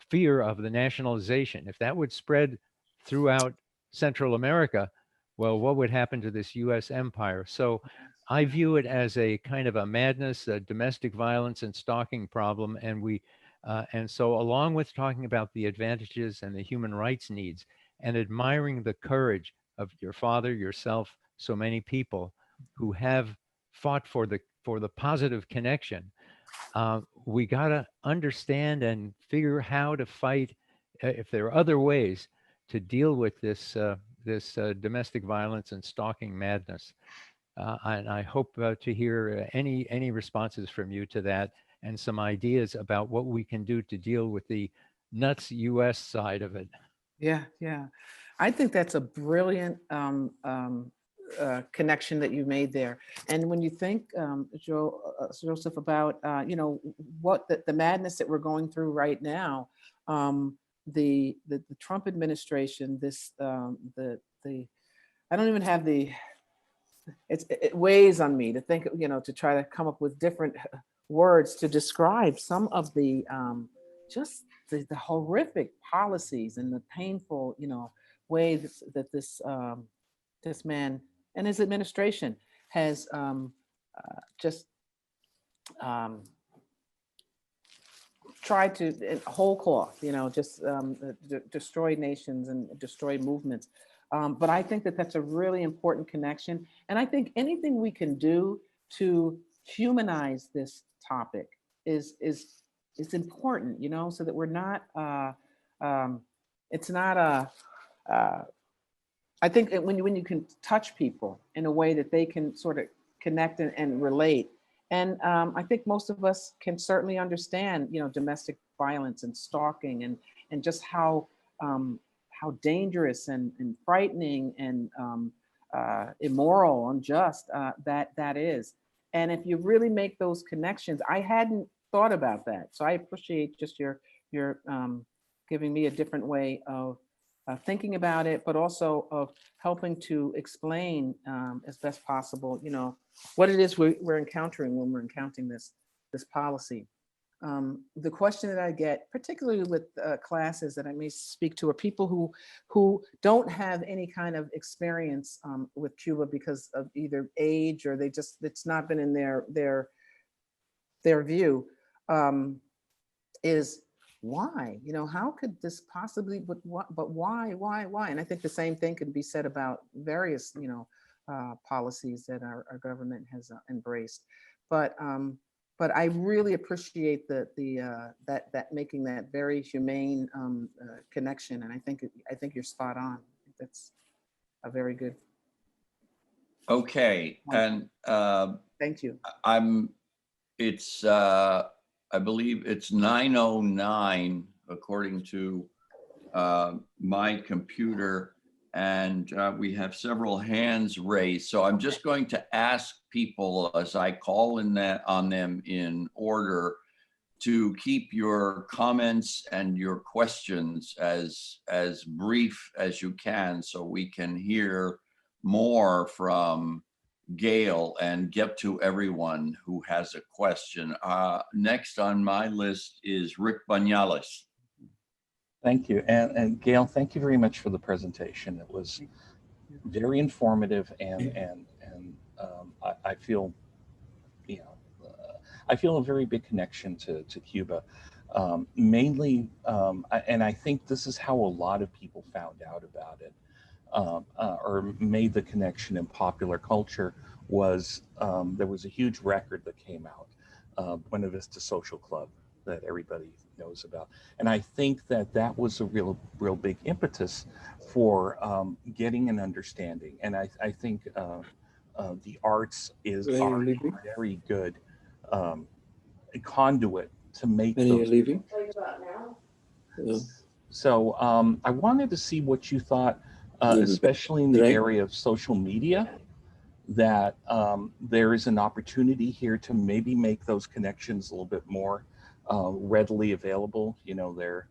fear of the nationalization. If that would spread throughout Central America, well, what would happen to this U.S. empire? So I view it as a kind of a madness, a domestic violence and stalking problem. And so along with talking about the advantages and the human rights needs and admiring the courage of your father, yourself, so many people who have fought for the positive connection, we got to understand and figure how to fight, if there are other ways to deal with this domestic violence and stalking madness. And I hope to hear any responses from you to that, and some ideas about what we can do to deal with the nuts US side of it. Yeah, yeah. I think that's a brilliant connection that you made there. And when you think, Joseph, about what the madness that we're going through right now, the Trump administration, I don't even have it weighs on me to think, to try to come up with different words to describe some of the just the horrific policies and the painful, ways that this man and his administration has just tried to, whole cloth, destroy nations and destroy movements. But I think that that's a really important connection. And I think anything we can do to humanize this topic is important, so that we're not, it's not I think when you can touch people in a way that they can sort of connect and relate. And I think most of us can certainly understand, domestic violence and stalking and just how dangerous and frightening and immoral, unjust that is. And if you really make those connections, I hadn't thought about that. So I appreciate just your giving me a different way of thinking about it, but also of helping to explain as best possible, what it is we're encountering when we're encountering this policy. The question that I get, particularly with classes that I may speak to, are people who don't have any kind of experience with Cuba because of either age or it's not been in their view, is why, how could this possibly, but why? And I think the same thing could be said about various, policies that our government has embraced. But I really appreciate that making that very humane connection, and I think you're spot on. a very good, Okay, and thank you. it's I believe it's 9:09 according to my computer, and we have several hands raised. So I'm just going to ask people as I call on them in order to keep your comments and your questions as brief as you can, so we can hear more from Gail and get to everyone who has a question. Next on my list is Rick Banyalis. Thank you. And Gail, thank you very much for the presentation. It was very informative, and I feel, I feel a very big connection to Cuba. Mainly, and I think this is how a lot of people found out about it, or made the connection in popular culture, was there was a huge record that came out, Buena Vista Social Club, that everybody knows about. And I think that was a real big impetus for getting an understanding. And I think the arts are a very good conduit to make those. So I wanted to see what you thought, especially in the area of social media, that there is an opportunity here to maybe make those connections a little bit more readily available. You know, there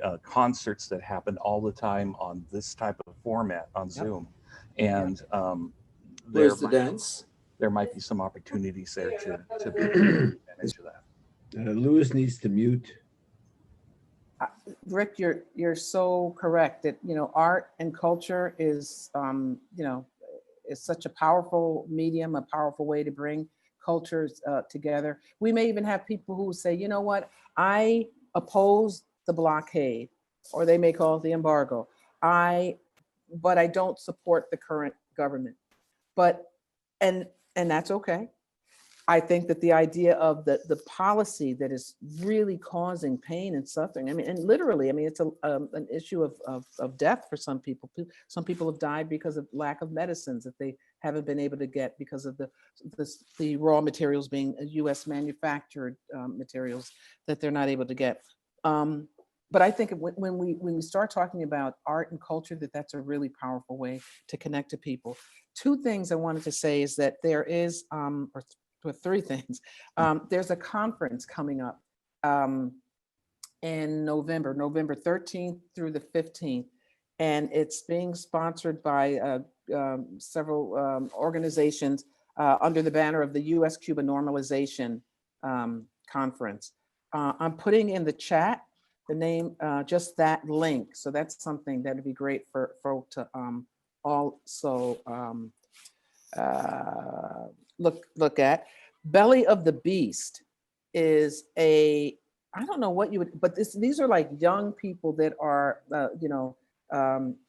are concerts that happen all the time on this type of format on Zoom. And there might be some opportunities there to be advantage of that. Louis needs to mute. Rick, you're so correct that, art and culture is, is such a powerful medium, a powerful way to bring cultures together. We may even have people who say, you know what, I oppose the blockade, or they may call it the embargo. But I don't support the current government. And that's okay. I think that the idea of the policy that is really causing pain and suffering, and literally, it's an issue of death for some people. Some people have died because of lack of medicines that they haven't been able to get because of the raw materials being US manufactured materials that they're not able to get. But I think when we start talking about art and culture, that's a really powerful way to connect to people. Two things I wanted to say is that there is, or three things. There's a conference coming up in November 13th through the 15th, and it's being sponsored by several organizations under the banner of the US-Cuba Normalization Conference. I'm putting in the chat the name, just that link. So that's something that would be great for folk to also look at. Belly of the Beast is I don't know what you would, but these are like young people that are,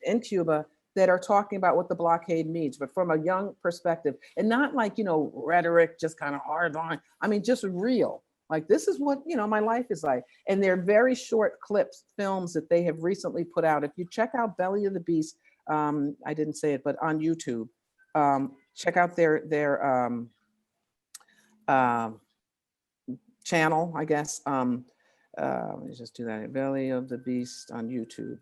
in Cuba that are talking about what the blockade means, but from a young perspective, and not like, rhetoric, just kind of hard line. Just real. Like, this is what, my life is like. And they're very short clips, films that they have recently put out. If you check out Belly of the Beast, I didn't say it, but on YouTube, check out their channel, I guess. Let me just do that. Belly of the Beast on YouTube.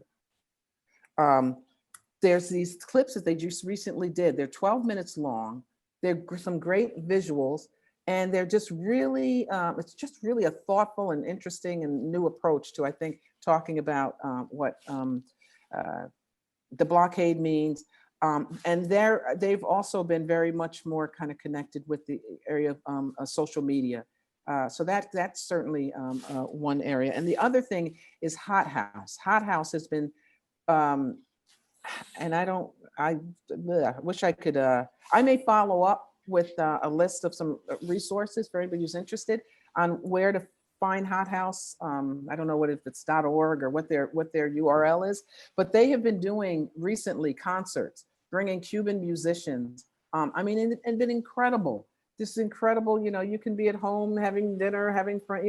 There's these clips that they just recently did. They're 12 minutes long. They're some great visuals, and they're just really, it's just really a thoughtful and interesting and new approach to, I think, talking about what the blockade means. And they've also been very much more kind of connected with the area of social media. So that's certainly one area. And the other thing is Hot House. Hot House has been, and I wish I could, I may follow up with a list of some resources for anybody who's interested on where to find Hot House. I don't know if it's .org or what their URL is, but they have been doing recently concerts, bringing Cuban musicians. And been incredible. This is incredible. You can be at home having dinner, having fun,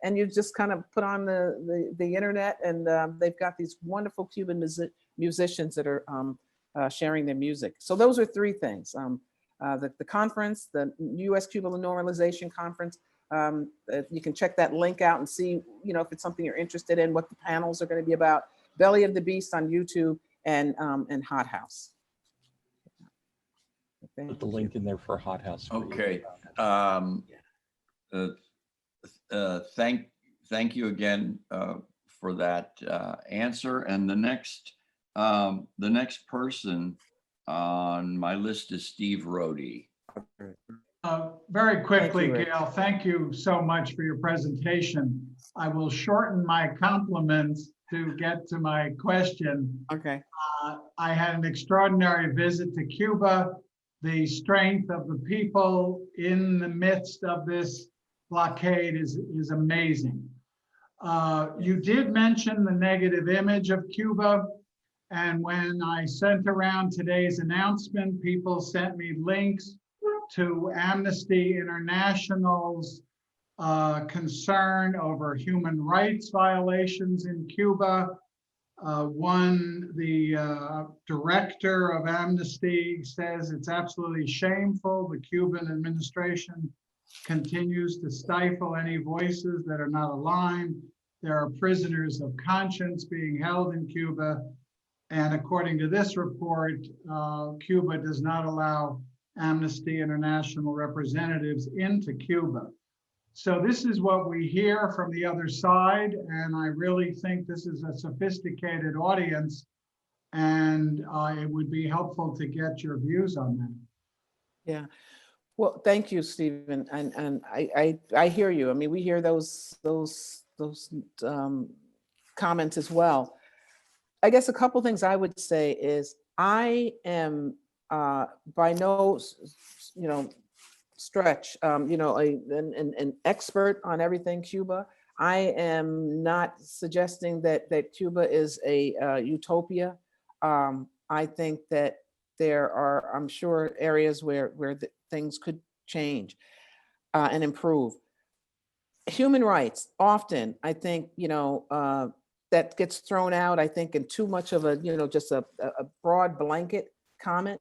and you just kind of put on the internet, and they've got these wonderful Cuban musicians that are sharing their music. So those are three things. The conference, the U.S.-Cuba Normalization Conference, you can check that link out and see, if it's something you're interested in, what the panels are going to be about. Belly of the Beast on YouTube and Hot House. Put the link in there for Hot House. for you. Okay. Thank you again for that answer. And the next person on my list is Steve Rohde. Very quickly, Rick. Gail, thank you so much for your presentation. I will shorten my compliments to get to my question. Okay. I had an extraordinary visit to Cuba. The strength of the people in the midst of this blockade is amazing. You did mention the negative image of Cuba. And when I sent around today's announcement, people sent me links to Amnesty International's concern over human rights violations in Cuba. The director of Amnesty says it's absolutely shameful. The Cuban administration continues to stifle any voices that are not aligned. There are prisoners of conscience being held in Cuba. And according to this report, Cuba does not allow Amnesty International representatives into Cuba. So this is what we hear from the other side, and I really think this is a sophisticated audience, and it would be helpful to get your views on that. Yeah. Well, thank you, Stephen. And I hear you. I mean, we hear those comments as well. I guess a couple things I would say is I am by no stretch, an expert on everything Cuba. I am not suggesting that Cuba is a utopia. I think that there are, I'm sure, areas where things could change and improve. Human rights, often, I think, that gets thrown out, I think, in too much of a, just a broad blanket comment.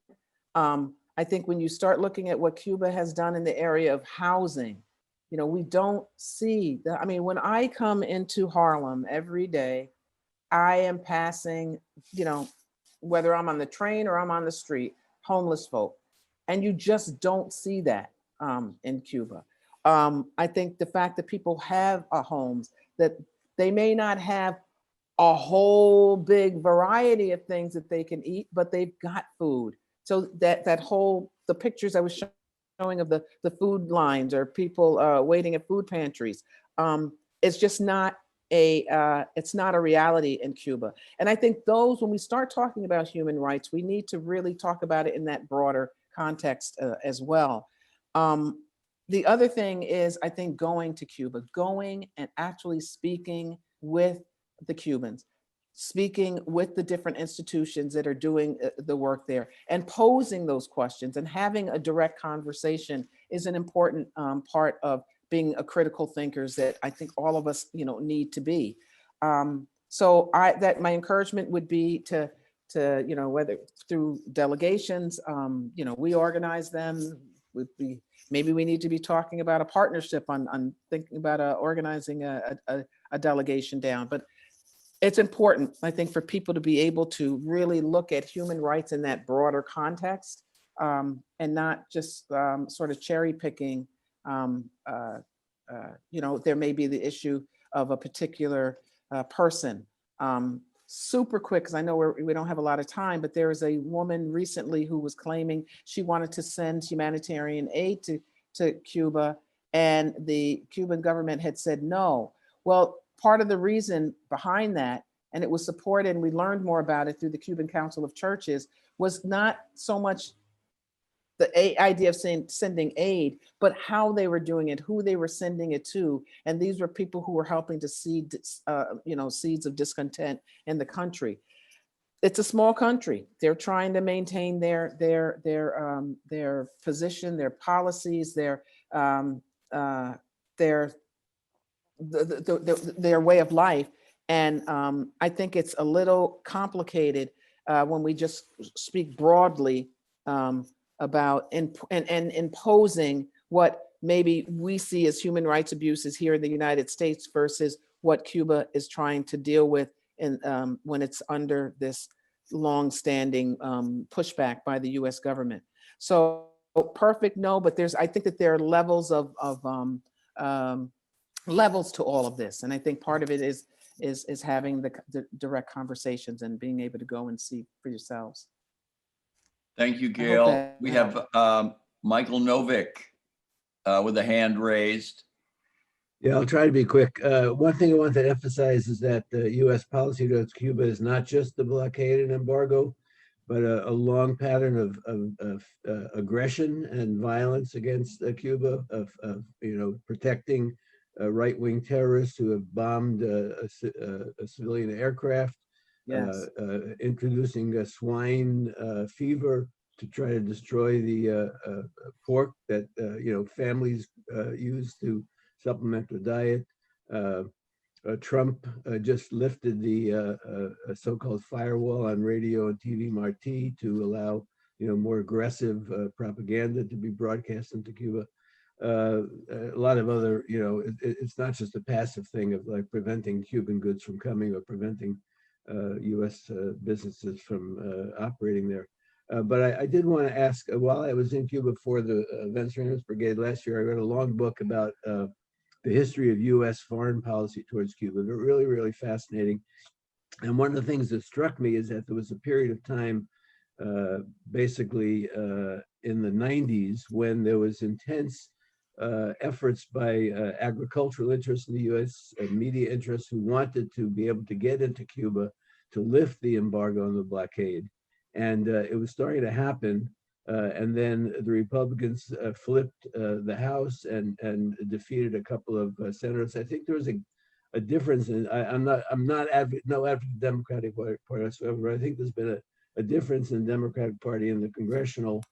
I think when you start looking at what Cuba has done in the area of housing, we don't see that. I mean, when I come into Harlem every day, I am passing, whether I'm on the train or I'm on the street, homeless folk. And you just don't see that in Cuba. I think the fact that people have homes, that they may not have a whole big variety of things that they can eat, but they've got food. So that whole, the pictures I was showing of the food lines or people waiting at food pantries, it's just not it's not a reality in Cuba. And I think when we start talking about human rights, we need to really talk about it in that broader context as well. The other thing is, I think, going to Cuba, going and actually speaking with the Cubans, speaking with the different institutions that are doing the work there, and posing those questions and having a direct conversation is an important part of being a critical thinkers that I think all of us, need to be. So my encouragement would be to whether through delegations, we organize them. Maybe we need to be talking about a partnership on thinking about organizing a delegation down. But it's important, I think, for people to be able to really look at human rights in that broader context, and not just sort of cherry picking. There may be the issue of a particular person. Super quick, because I know we don't have a lot of time, but there was a woman recently who was claiming she wanted to send humanitarian aid to Cuba, and the Cuban government had said no. Well, part of the reason behind that, and it was supported, and we learned more about it through the Cuban Council of Churches, was not so much the idea of sending aid, but how they were doing it, who they were sending it to. And these were people who were helping to seed, seeds of discontent in the country. It's a small country. They're trying to maintain their position, their policies, their way of life. And I think it's a little complicated when we just speak broadly about and imposing what maybe we see as human rights abuses here in the United States versus what Cuba is trying to deal with in, when it's under this long-standing pushback by the U.S. government. So perfect, no, but I think that there are levels of levels to all of this, and I think part of it is having the direct conversations and being able to go and see for yourselves. Thank you, I hope Gail. that We helped. have Michael Novick with a hand raised. Yeah, I'll try to be quick. One thing I want to emphasize is that the U.S. policy towards Cuba is not just the blockade and embargo, but a long pattern of aggression and violence against Cuba, of protecting right-wing terrorists who have bombed a civilian aircraft, Yes. introducing swine fever to try to destroy the pork that families use to supplement their diet. Trump just lifted the so-called firewall on radio and TV Marti to allow more aggressive propaganda to be broadcast into Cuba. A lot of other, it's not just a passive thing of like preventing Cuban goods from coming or preventing U.S. businesses from operating there. But I did want to ask, while I was in Cuba for the Venceremos Brigade last year, I read a long book about the history of U.S. foreign policy towards Cuba. They're really, really fascinating. And one of the things that struck me is that there was a period of time, basically in the 90s, when there was intense efforts by agricultural interests in the U.S., media interests who wanted to be able to get into Cuba to lift the embargo on the blockade. And it was starting to happen. And then the Republicans flipped the House and defeated a couple of senators. I think there was a difference in, I'm not no advocate Democratic Party whatsoever, but I think there's been a difference in the Democratic Party in the congressional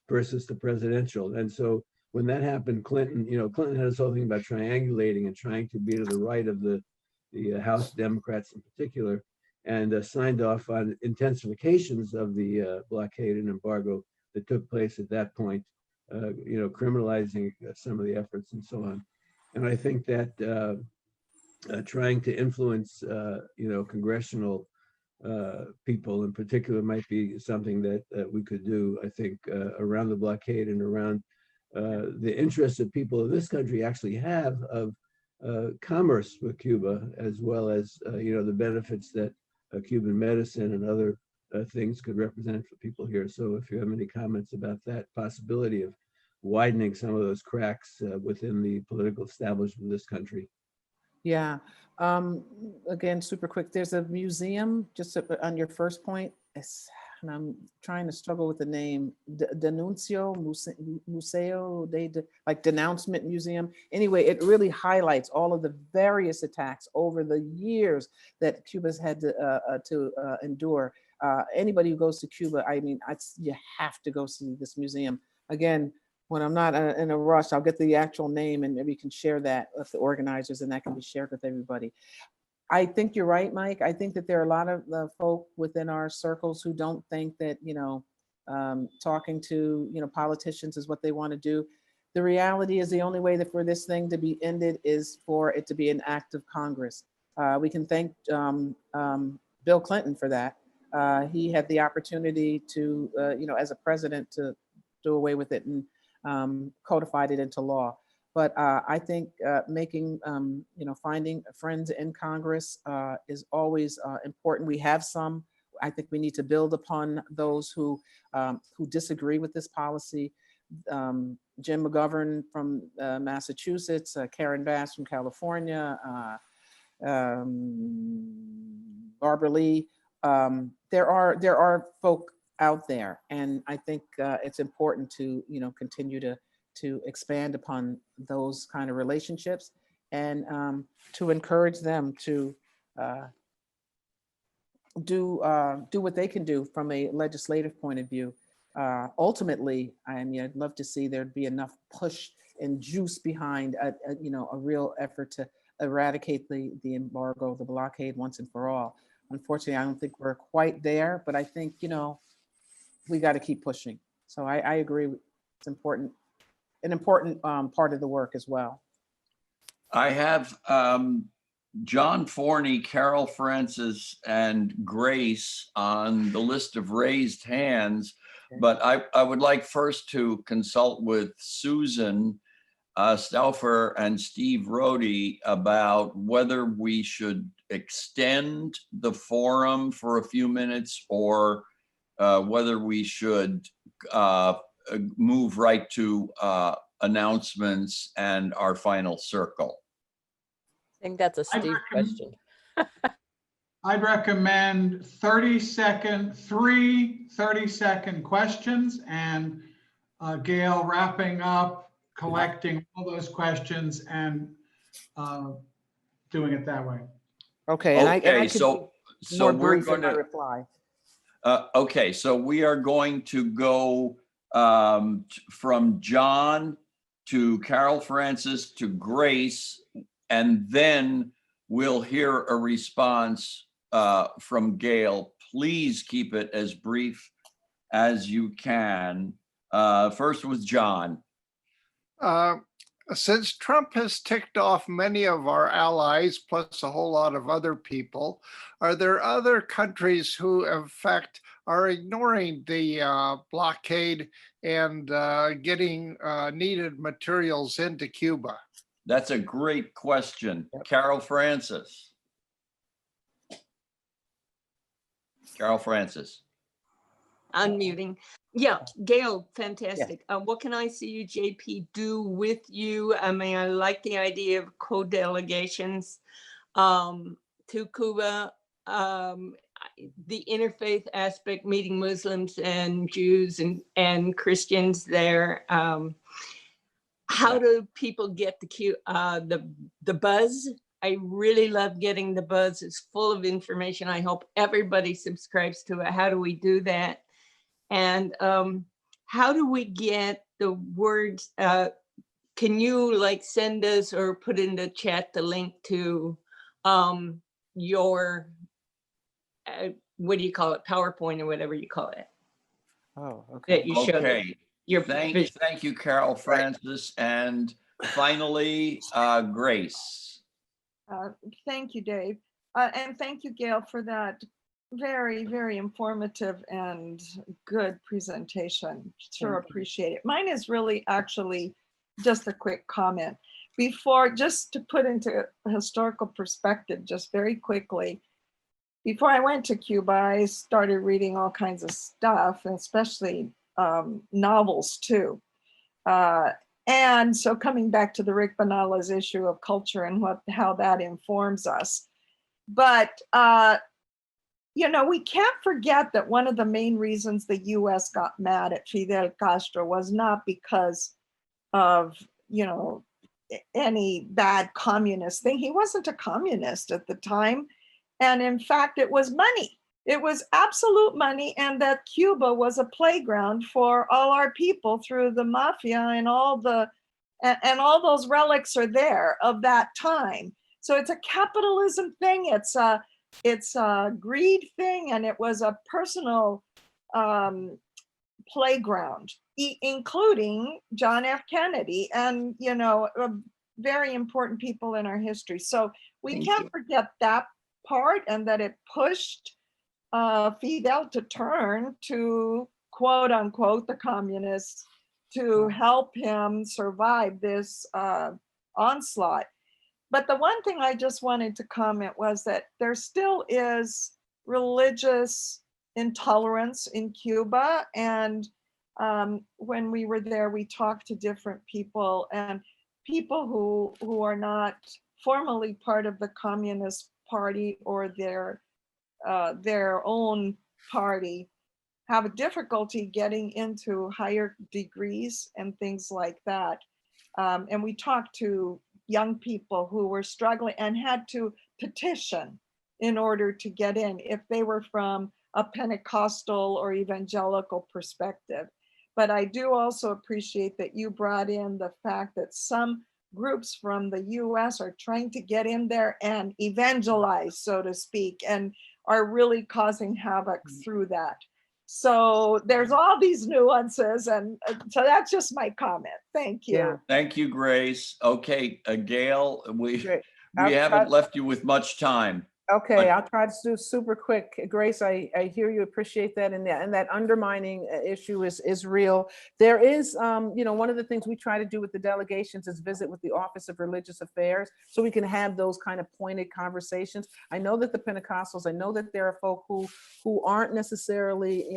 versus the presidential. And so when that happened, Clinton had this whole thing about triangulating and trying to be to the right of the House Democrats in particular, and signed off on intensifications of the blockade and embargo that took place at that point, criminalizing some of the efforts and so on. And I think that trying to influence, congressional people in particular might be something that we could do, I think, around the blockade and around the interests that people of this country actually have of commerce with Cuba, as well as, the benefits that Cuban medicine and other things could represent for people here. So if you have any comments about that possibility of widening some of those cracks within the political establishment of this country. Yeah. Again, super quick. There's a museum just on your first point. And I'm trying to struggle with the name. Denuncio Museo, like Denouncement Museum. Anyway, it really highlights all of the various attacks over the years that Cuba's had to endure. Anybody who goes to Cuba, I mean, you have to go see this museum. Again, when I'm not in a rush, I'll get the actual name and maybe you can share that with the organizers and that can be shared with everybody. I think you're right, Mike. I think that there are a lot of folk within our circles who don't think that, talking to, politicians is what they want to do. The reality is the only way that for this thing to be ended is for it to be an act of Congress. We can thank Bill Clinton for that. He had the opportunity to, as a president, to do away with it and codified it into law. But I think making, finding friends in Congress is always important. We have some. I think we need to build upon those who disagree with this policy. Jim McGovern from Massachusetts, Karen Bass from California, Barbara Lee. There are folk out there, and I think it's important to continue to expand upon those kind of relationships and to encourage them to do what they can do from a legislative point of view. Ultimately, I mean, I'd love to see there'd be enough push and juice behind a real effort to eradicate the embargo, the blockade once and for all. Unfortunately, I don't think we're quite there, but I think, we got to keep pushing. So I agree. It's important, an important part of the work as well. I have John Forney, Carolfrances, and Grace on the list of raised hands, but I would like first to consult with Susan Stauffer and Steve Rohde about whether we should extend the forum for a few minutes or whether we should move right to announcements and our final circle. I think that's a Steve question. I'd recommend 30-second, three 30-second questions, and Gail wrapping up, collecting all those questions and doing it that way. Okay, and I Okay, could so be more we're brief in going my to, reply. okay, so we are going to go from John to Carolfrances to Grace, and then we'll hear a response from Gail. Please keep it as brief as you can. First with John. Since Trump has ticked off many of our allies, plus a whole lot of other people, are there other countries who, in fact, are ignoring the blockade and getting needed materials into Cuba? That's a great question. Carolfrances. Carolfrances. Unmuting. Yeah, Gail, fantastic. What can I see you, JP, do with you? I mean, I like the idea of co-delegations to Cuba, the interfaith aspect, meeting Muslims and Jews and Christians there. How do people get the buzz? I really love getting the buzz. It's full of information. I hope everybody subscribes to it. How do we do that? And how do we get the words? Can you like send us or put in the chat the link to your, what do you call it? PowerPoint or whatever you call it. Oh, okay. That you showed. Okay. Thank you, Carolfrances. And finally, Grace. Thank you, Dave. And thank you, Gail, for that very, very informative and good presentation. Sure appreciate it. Mine is really actually just a quick comment. Before, just to put into historical perspective, just very quickly, before I went to Cuba, I started reading all kinds of stuff, and especially novels too. And so coming back to the Rick Banala's issue of culture and how that informs us. But we can't forget that one of the main reasons the US got mad at Fidel Castro was not because of, any bad communist thing. He wasn't a communist at the time. And in fact, it was money. It was absolute money, and that Cuba was a playground for all our people through the mafia and all those relics are there of that time. So it's a capitalism thing. It's a greed thing, and it was a personal playground, including John F. Kennedy and, very important people in our history. So we can't forget that part, and that it pushed Fidel to turn to, quote unquote, the communists to help him survive this onslaught. But the one thing I just wanted to comment was that there still is religious intolerance in Cuba. And when we were there, we talked to different people, and people who are not formally part of the Communist Party or their own party have a difficulty getting into higher degrees and things like that. And we talked to young people who were struggling and had to petition in order to get in if they were from a Pentecostal or evangelical perspective. But I do also appreciate that you brought in the fact that some groups from the US are trying to get in there and evangelize, so to speak. And are really causing havoc through that. So there's all these nuances, and so that's just my comment. Thank you. Yeah. Thank you, Grace. Okay, Gail, Great. we haven't left you with much time. Okay, I'll try to do super quick. Grace, I hear you, appreciate that, and that undermining issue is real. There is, one of the things we try to do with the delegations is visit with the Office of Religious Affairs, so we can have those kind of pointed conversations. I know that the Pentecostals, I know that there are folk who aren't necessarily,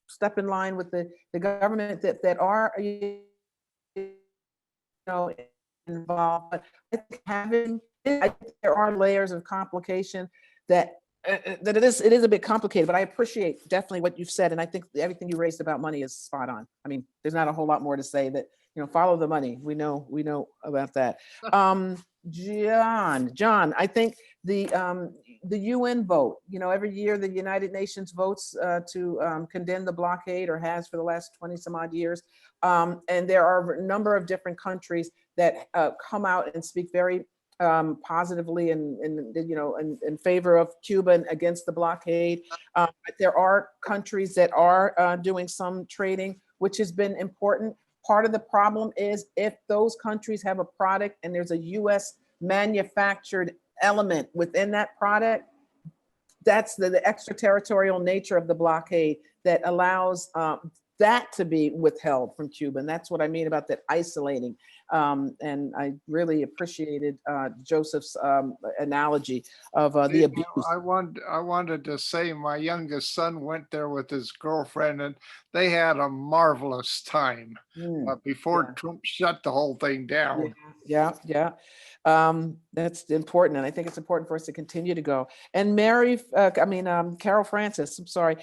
step in line with the government that are, involved, but I think there are layers of complication that it is a bit complicated, but I appreciate definitely what you've said, and I think everything you raised about money is spot on. I mean, there's not a whole lot more to say. That follow the money. We know about that. John, I think the UN vote. Every year the United Nations votes to condemn the blockade, or has for the last 20 some odd years, and there are a number of different countries that come out and speak very positively in favor of Cuba and against the blockade. There are countries that are doing some trading, which has been important. Part of the problem is if those countries have a product and there's a US manufactured element within that product, that's the extraterritorial nature of the blockade that allows that to be withheld from Cuba. And that's what I mean about that isolating. And I really appreciated Joseph's analogy of the abuse. I wanted to say my youngest son went there with his girlfriend, and they had a marvelous time before Trump shut the whole thing down. Yeah. That's important, and I think it's important for us to continue to go. And Carolfrances, I'm sorry.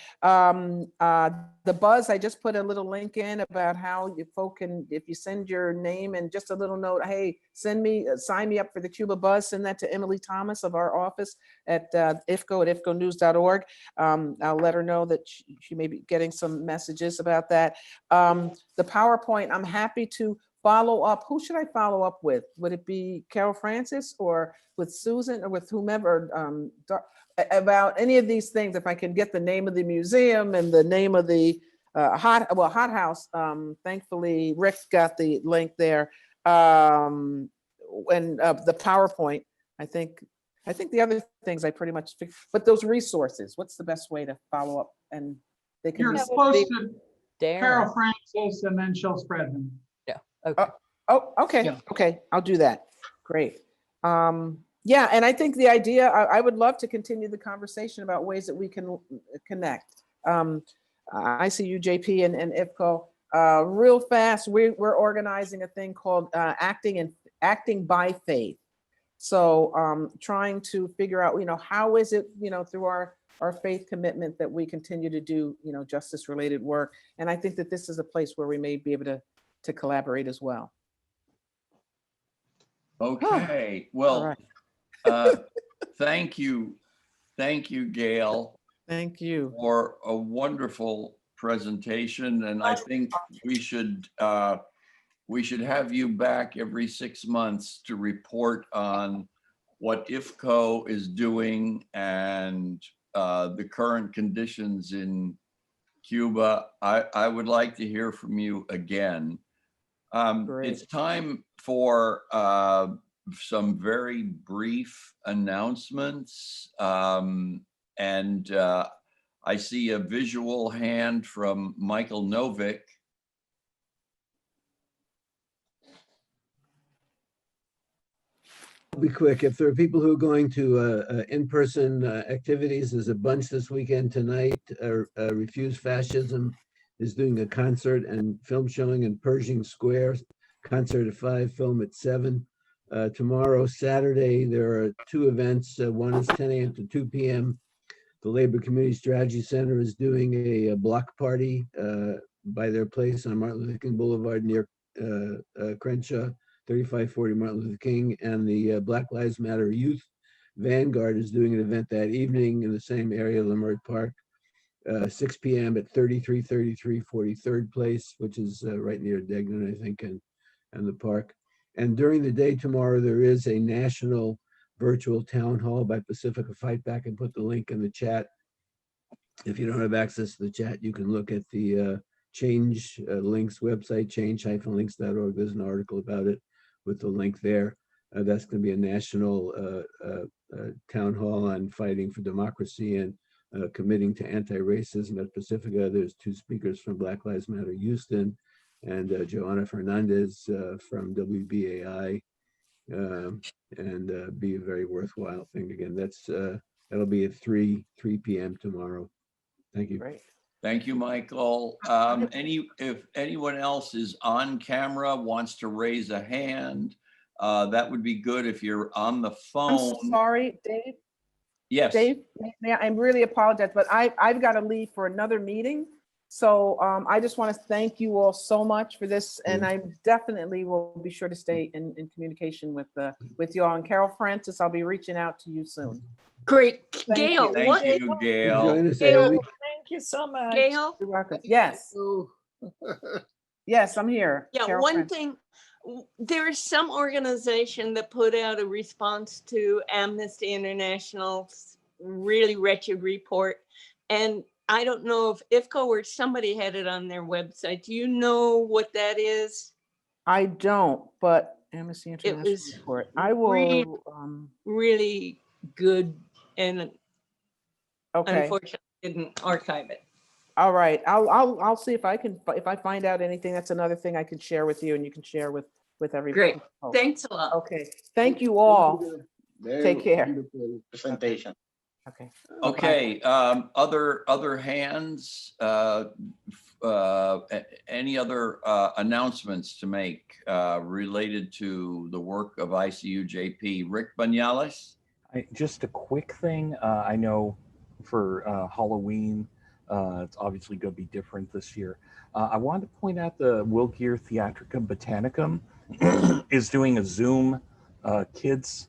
The buzz, I just put a little link in about how you folk can, if you send your name and just a little note, hey, sign me up for the Cuba buzz, send that to Emily Thomas of our office at IFCO at ifconews.org. I'll let her know that she may be getting some messages about that. The PowerPoint, I'm happy to follow up. Who should I follow up with? Would it be Carolfrances or with Susan or with whomever about any of these things? If I can get the name of the museum and the name of the hot house. Thankfully, Rick got the link there. And the PowerPoint. I think the other things I pretty much figured, but those resources, what's the best way to follow up? And they can You're be supposed to Darren. Carolfrances, and then she'll spread them. Okay. Okay. Yeah. Okay. I'll do that. Great. Yeah. And I think the idea, I would love to continue the conversation about ways that we can connect. I see you, JP and IFCO. Real fast, we're organizing a thing called acting by faith. So trying to figure out, how is it, through our faith commitment that we continue to do, justice related work. And I think that this is a place where we may be able to collaborate as well. Okay, well, thank you, Gail. Thank you for a wonderful presentation, and I think we should have you back every 6 months to report on what IFCO is doing and the current conditions in Cuba. I would like to hear from you again. It's time for some very brief announcements. And I see a visual hand from Michael Novick. I'll be quick. If there are people who are going to in-person activities, there's a bunch this weekend tonight. Refuse Fascism is doing a concert and film showing in Pershing Square. Concert at 5, film at 7. Tomorrow, Saturday, there are 2 events. One is 10 a.m. to 2 p.m. The Labor Community Strategy Center is doing a block party by their place on Martin Luther King Boulevard near Crenshaw, 3540 Martin Luther King. And the Black Lives Matter Youth Vanguard is doing an event that evening in the same area, Leimert Park, 6 p.m. at 3333 43rd Place, which is right near Degnan, I think, and the park. And during the day tomorrow, there is a national virtual town hall by Pacifica Fight Back, and put the link in the chat. If you don't have access to the chat, you can look at the Change Links website, change-links.org. There's an article about it with the link there. That's going to be a national town hall on fighting for democracy and committing to anti-racism at Pacifica. There's 2 speakers from Black Lives Matter Houston and Joanna Fernandez from WBAI, and be a very worthwhile thing. Again, that'll be at 3 p.m. tomorrow. Thank you. Great. Thank you, Michael. If anyone else is on camera, wants to raise a hand, that would be good. If you're on the phone. I'm sorry, Dave. Yes. Dave, I really apologize, but I've got to leave for another meeting. So I just want to thank you all so much for this, and I definitely will be sure to stay in communication with you all. And Carolfrances, I'll be reaching out to you soon. Great. Thank Gail, you. Thank what? you, Gail. Join us Gail, every week. thank you so much. Gail? You're welcome. Yes. Yes, I'm here. Yeah, Carol one Francis. thing, there is some organization that put out a response to Amnesty International's really wretched report. And I don't know if IFCO or somebody had it on their website. Do you know what that is? I don't, but Amnesty It International was report. I really, will. really good, and Okay. unfortunately didn't archive it. All right. I'll see if I find out anything. That's another thing I can share with you, and you can share with everybody. Great. Thanks a lot. Okay. Thank you all. Take care. Presentation. Okay. Okay, other hands, any other announcements to make related to the work of ICUJP? Rick Banales? Just a quick thing. I know for Halloween, it's obviously going to be different this year. I wanted to point out the Wilgear Theatricum Botanicum is doing a Zoom kids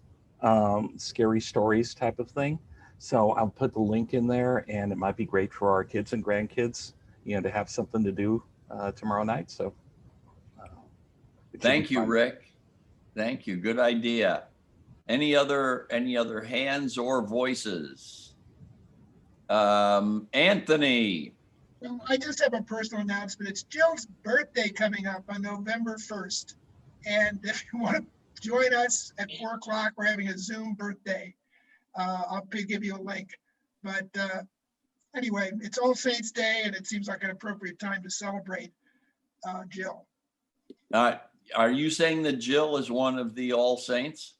scary stories type of thing. So I'll put the link in there, and it might be great for our kids and grandkids, to have something to do tomorrow night. So Thank you, Rick. Thank you. Good idea. Any other hands or voices? Anthony. Well, I just have a personal announcement. It's Jill's birthday coming up on November 1st. And if you want to join us at 4 o'clock, we're having a Zoom birthday. I'll give you a link. But anyway, it's All Saints Day, and it seems like an appropriate time to celebrate Jill. Are you saying that Jill is one of the All Saints?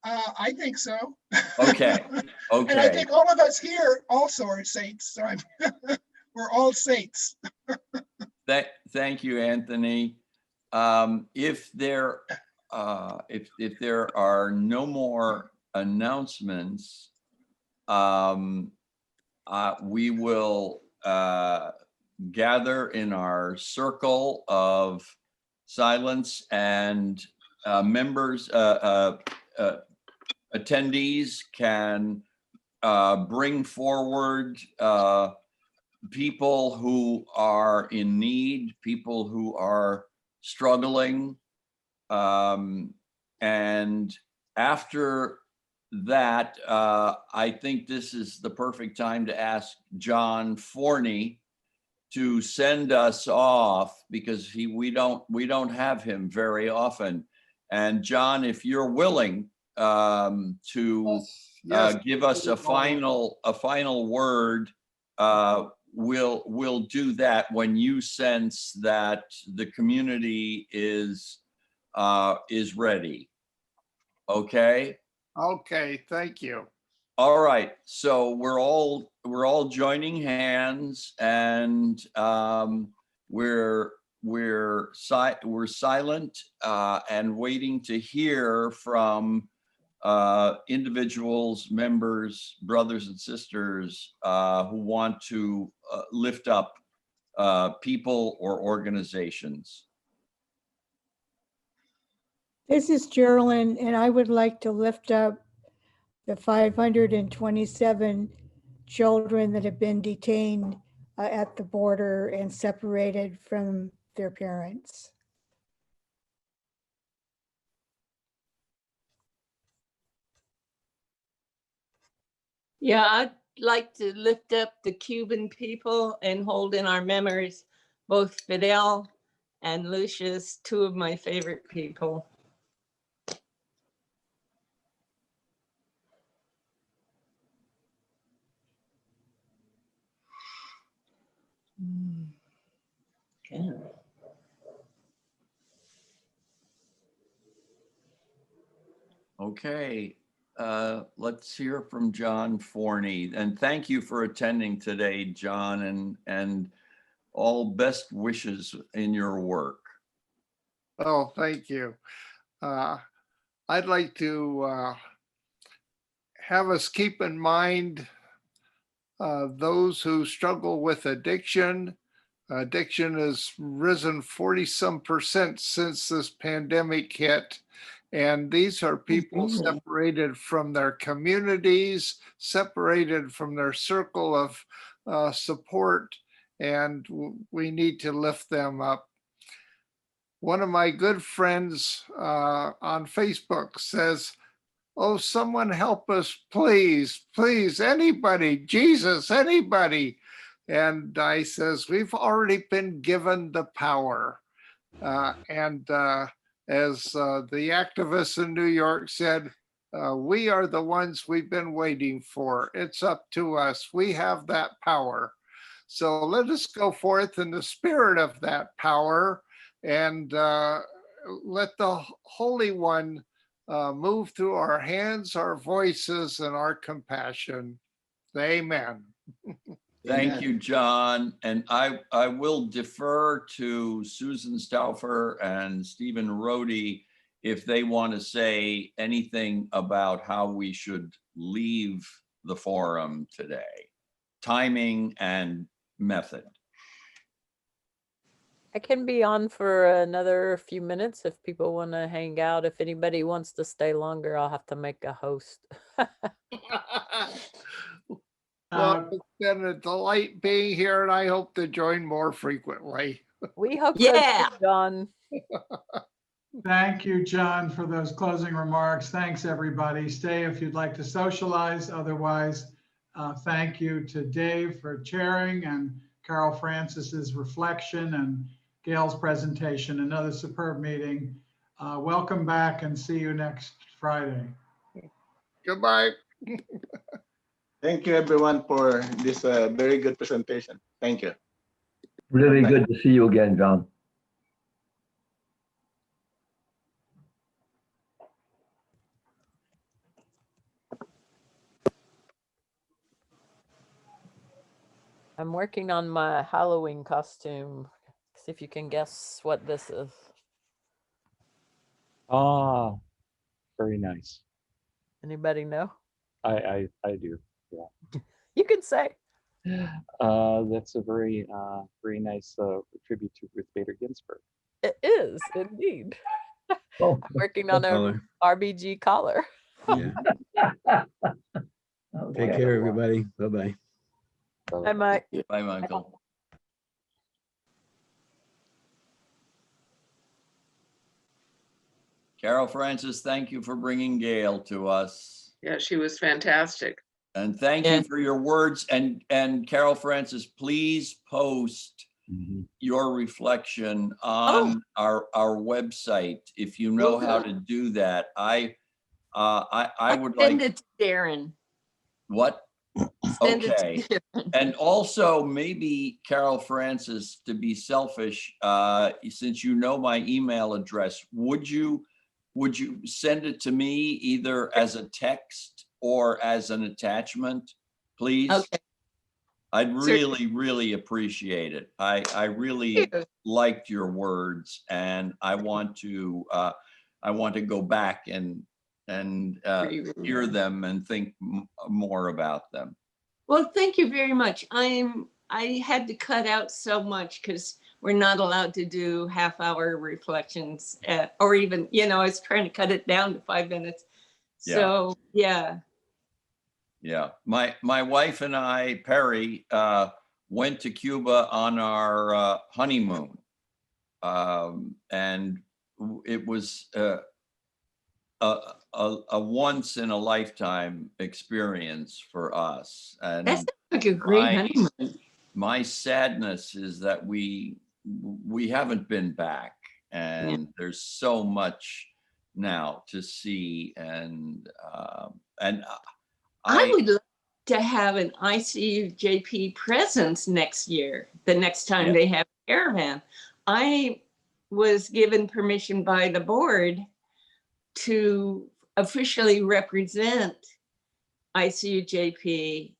I think so. Okay. Okay. And I think all of us here also are saints. So we're all saints. Thank you, Anthony. If there are no more announcements, we will gather in our circle of silence, and members, attendees can bring forward people who are in need, people who are struggling. And after that, I think this is the perfect time to ask John Forney to send us off, because we don't have him very often. And John, if you're willing to give us a final word, we'll do that when you sense that the community is ready. Okay. Okay, thank you. All right, so we're all joining hands, and we're silent and waiting to hear from individuals, members, brothers and sisters who want to lift up people or organizations. This is Geraldine, and I would like to lift up the 527 children that have been detained at the border and separated from their parents. Yeah, I'd like to lift up the Cuban people and hold in our memories both Fidel and Lucius, two of my favorite people. Okay. Okay, let's hear from John Forney. And thank you for attending today, John, and all best wishes in your work. Oh, thank you. I'd like to have us keep in mind those who struggle with addiction. Addiction has risen 40-some% since this pandemic hit. And these are people separated from their communities, separated from their circle of support, and we need to lift them up. One of my good friends on Facebook says, "Oh, someone help us, please, please, anybody, Jesus, anybody." And I says, we've already been given the power. As the activists in New York said, we are the ones we've been waiting for. It's up to us. We have that power. So let us go forth in the spirit of that power and let the Holy One move through our hands, our voices, and our compassion. Amen. Thank you, John. And I will defer to Susan Stauffer and Stephen Rohde if they want to say anything about how we should leave the forum today, timing and method. I can be on for another few minutes if people want to hang out. If anybody wants to stay longer, I'll have to make a host. Well, it's been a delight being here, and I hope to join more frequently. We hope Yeah. so, too, John. Thank you, John, for those closing remarks. Thanks, everybody. Stay if you'd like to socialize. Otherwise, thank you to Dave for chairing and Carolfrances's reflection and Gail's presentation. Another superb meeting. Welcome back and see you next Friday. Goodbye. Thank you, everyone, for this very good presentation. Thank you. Really good to see you again, John. I'm working on my Halloween costume. See if you can guess what this is. Ah, very nice. Anybody know? I do. Yeah. You can say. That's a very very nice tribute to Ruth Bader Ginsburg. It is indeed. Oh, I'm working on a Collar. RBG collar. Yeah. Take care, everybody. Bye-bye. Hi, Mike. Bye, Michael. Carolfrances, thank you for bringing Gail to us. Yeah, she was fantastic. And thank you for your words. And Carolfrances, please post your reflection on our website if you know how to do that. I would like. Send it to Darren. What? Send it to Okay. Darren. And also maybe Carolfrances, to be selfish, since you know my email address, would you send it to me either as a text or as an attachment, please? Okay. I'd really, really appreciate it. I really liked your words, and I want to go back and hear them and think more about them. Well, thank you very much. I had to cut out so much because we're not allowed to do half-hour reflections or even, I was trying to cut it down to 5 minutes. So, yeah. Yeah, my wife and I, Perry, went to Cuba on our honeymoon, and it was a once in a lifetime experience for us. And That's like a great honeymoon. my sadness is that we haven't been back, and there's so much now to see. And I would love to have an ICUJP presence next year, the next time they have a caravan. I was given permission by the board to officially represent ICUJP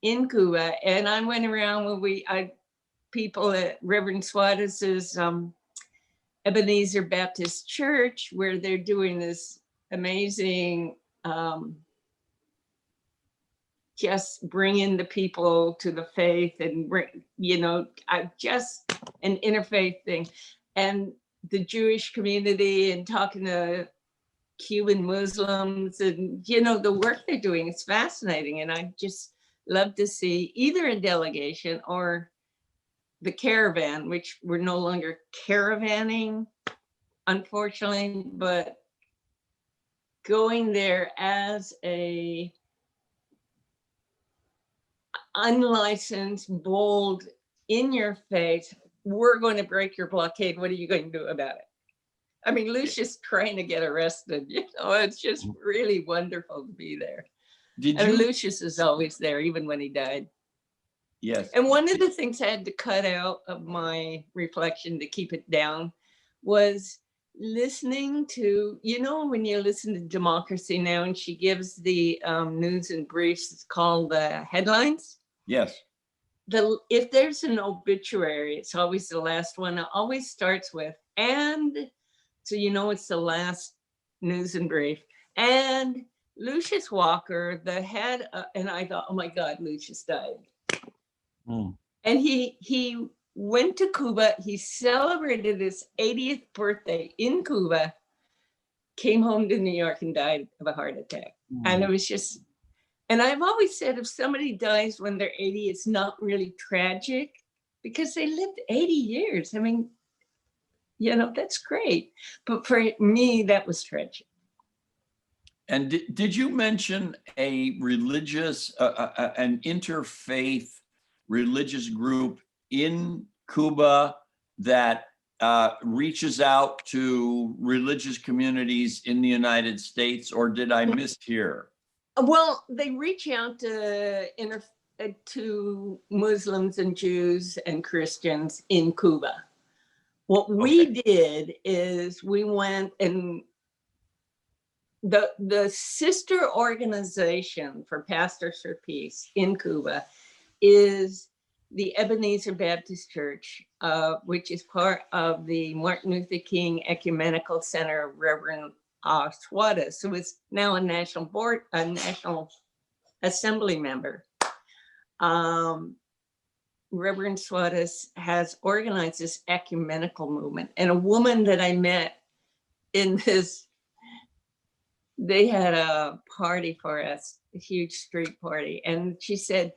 in Cuba. And I went around when people at Reverend Suarez's Ebenezer Baptist Church, where they're doing this amazing just bringing the people to the faith and bring, just an interfaith thing. And the Jewish community and talking to Cuban Muslims and, the work they're doing is fascinating. And I just love to see either a delegation or the caravan, which we're no longer caravanning, unfortunately, but going there as a unlicensed, bold, in your face, we're going to break your blockade. What are you going to do about it? I mean, Lucia's trying to get arrested. It's just really wonderful to be there. And Lucius is always there, even when he died. Yes. And one of the things I had to cut out of my reflection to keep it down was listening to, when you listen to Democracy Now! And she gives the news and briefs, it's called the headlines. Yes. If there's an obituary, it's always the last one. It always starts with, and so it's the last news and brief. And Lucius Walker, the head, and I thought, oh my God, Lucius died. And he went to Cuba. He celebrated his 80th birthday in Cuba, came home to New York and died of a heart attack. And it was just, and I've always said, if somebody dies when they're 80, it's not really tragic because they lived 80 years. I mean, that's great. But for me, that was tragic. And did you mention a religious, an interfaith religious group in Cuba that reaches out to religious communities in the United States, or did I mishear? Well, they reach out to Muslims and Jews and Christians in Cuba. What we did is we went and the sister organization for Pastors for Peace in Cuba is the Ebenezer Baptist Church, which is part of the Martin Luther King Ecumenical Center of Reverend Suarez, who is now a National Assembly member. Reverend Suarez has organized this ecumenical movement. And a woman that I met in this, they had a party for us, a huge street party. And she said,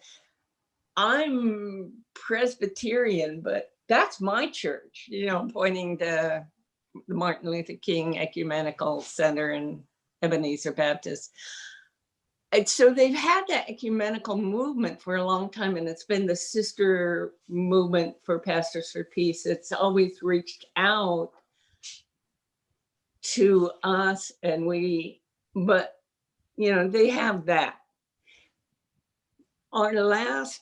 I'm Presbyterian, but that's my church, pointing to the Martin Luther King Ecumenical Center and Ebenezer Baptist. And so they've had that ecumenical movement for a long time, and it's been the sister movement for Pastors for Peace. It's always reached out to us, and but they have that. Our the last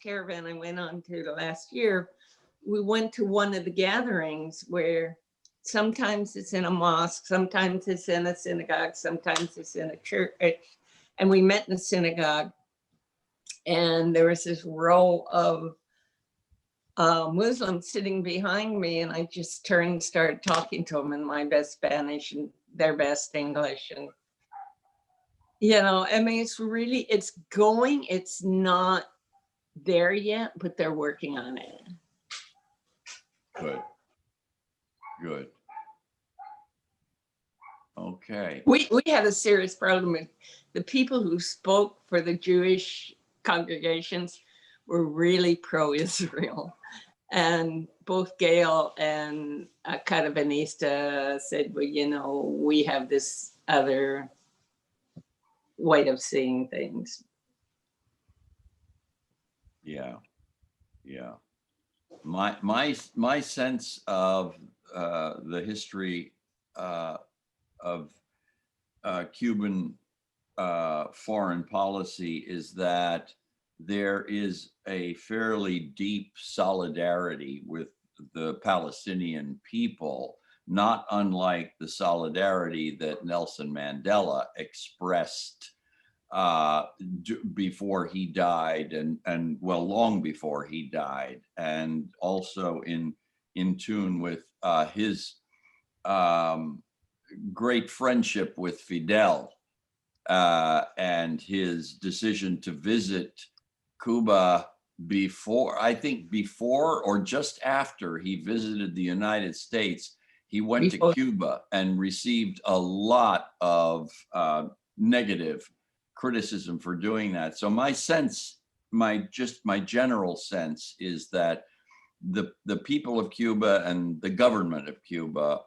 caravan I went on to the last year, we went to one of the gatherings where sometimes it's in a mosque, sometimes it's in a synagogue, sometimes it's in a church. And we met in the synagogue, and there was this row of Muslims sitting behind me, and I just turned and started talking to them in my best Spanish and their best English. And I mean, it's going, it's not there yet, but they're working on it. Good. Okay. We had a serious problem with the people who spoke for the Jewish congregations were really pro-Israel. And both Gail and Carolfrances said, well, you know, we have this other way of seeing things. Yeah, yeah. My sense of the history of Cuban foreign policy is that there is a fairly deep solidarity with the Palestinian people, not unlike the solidarity that Nelson Mandela expressed before he died, and well, long before he died, and also in tune with his great friendship with Fidel and his decision to visit Cuba I think before or just after he visited the United States. He went to Cuba and received a lot of negative criticism for doing that. So my sense, my general sense is that the people of Cuba and the government of Cuba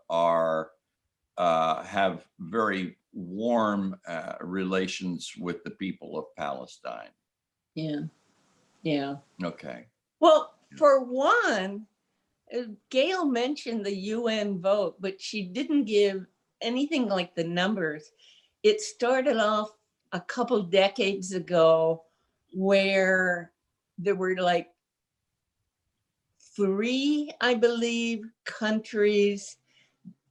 have very warm relations with the people of Palestine. Yeah, yeah. Okay. Well, for one, Gail mentioned the UN vote, but she didn't give anything like the numbers. It started off a couple decades ago where there were like 3, I believe, countries.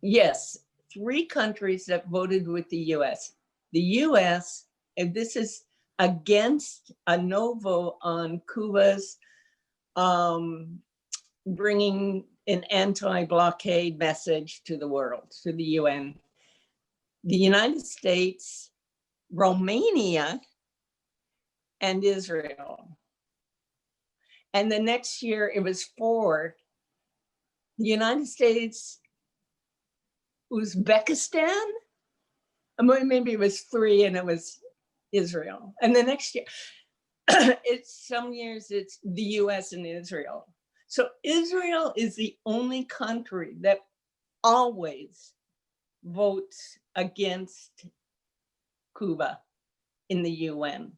Yes, 3 countries that voted with the US. The US, and this is against a no vote on Cuba's bringing an anti-blockade message to the world, to the UN. The United States, Romania, and Israel. And the next year it was 4. The United States, Uzbekistan, maybe it was 3 and it was Israel. And the next year, some years it's the US and Israel. So Israel is the only country that always votes against Cuba in the UN.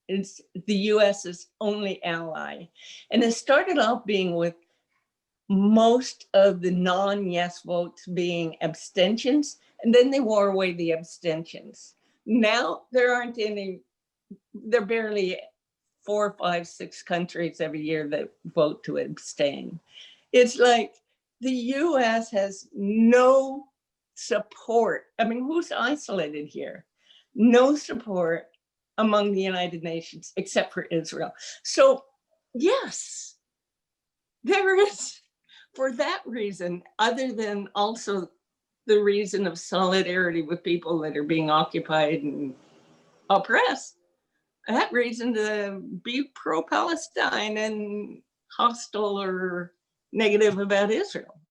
It's the US's only ally. And it started off being with most of the non-yes votes being abstentions, and then they wore away the abstentions. Now there aren't any, there are barely 4, 5, 6 countries every year that vote to abstain. It's like the US has no support. I mean, who's isolated here? No support among the United Nations except for Israel. So yes, there is, for that reason, other than also the reason of solidarity with people that are being occupied and oppressed, that reason to be pro-Palestine and hostile or negative about Israel.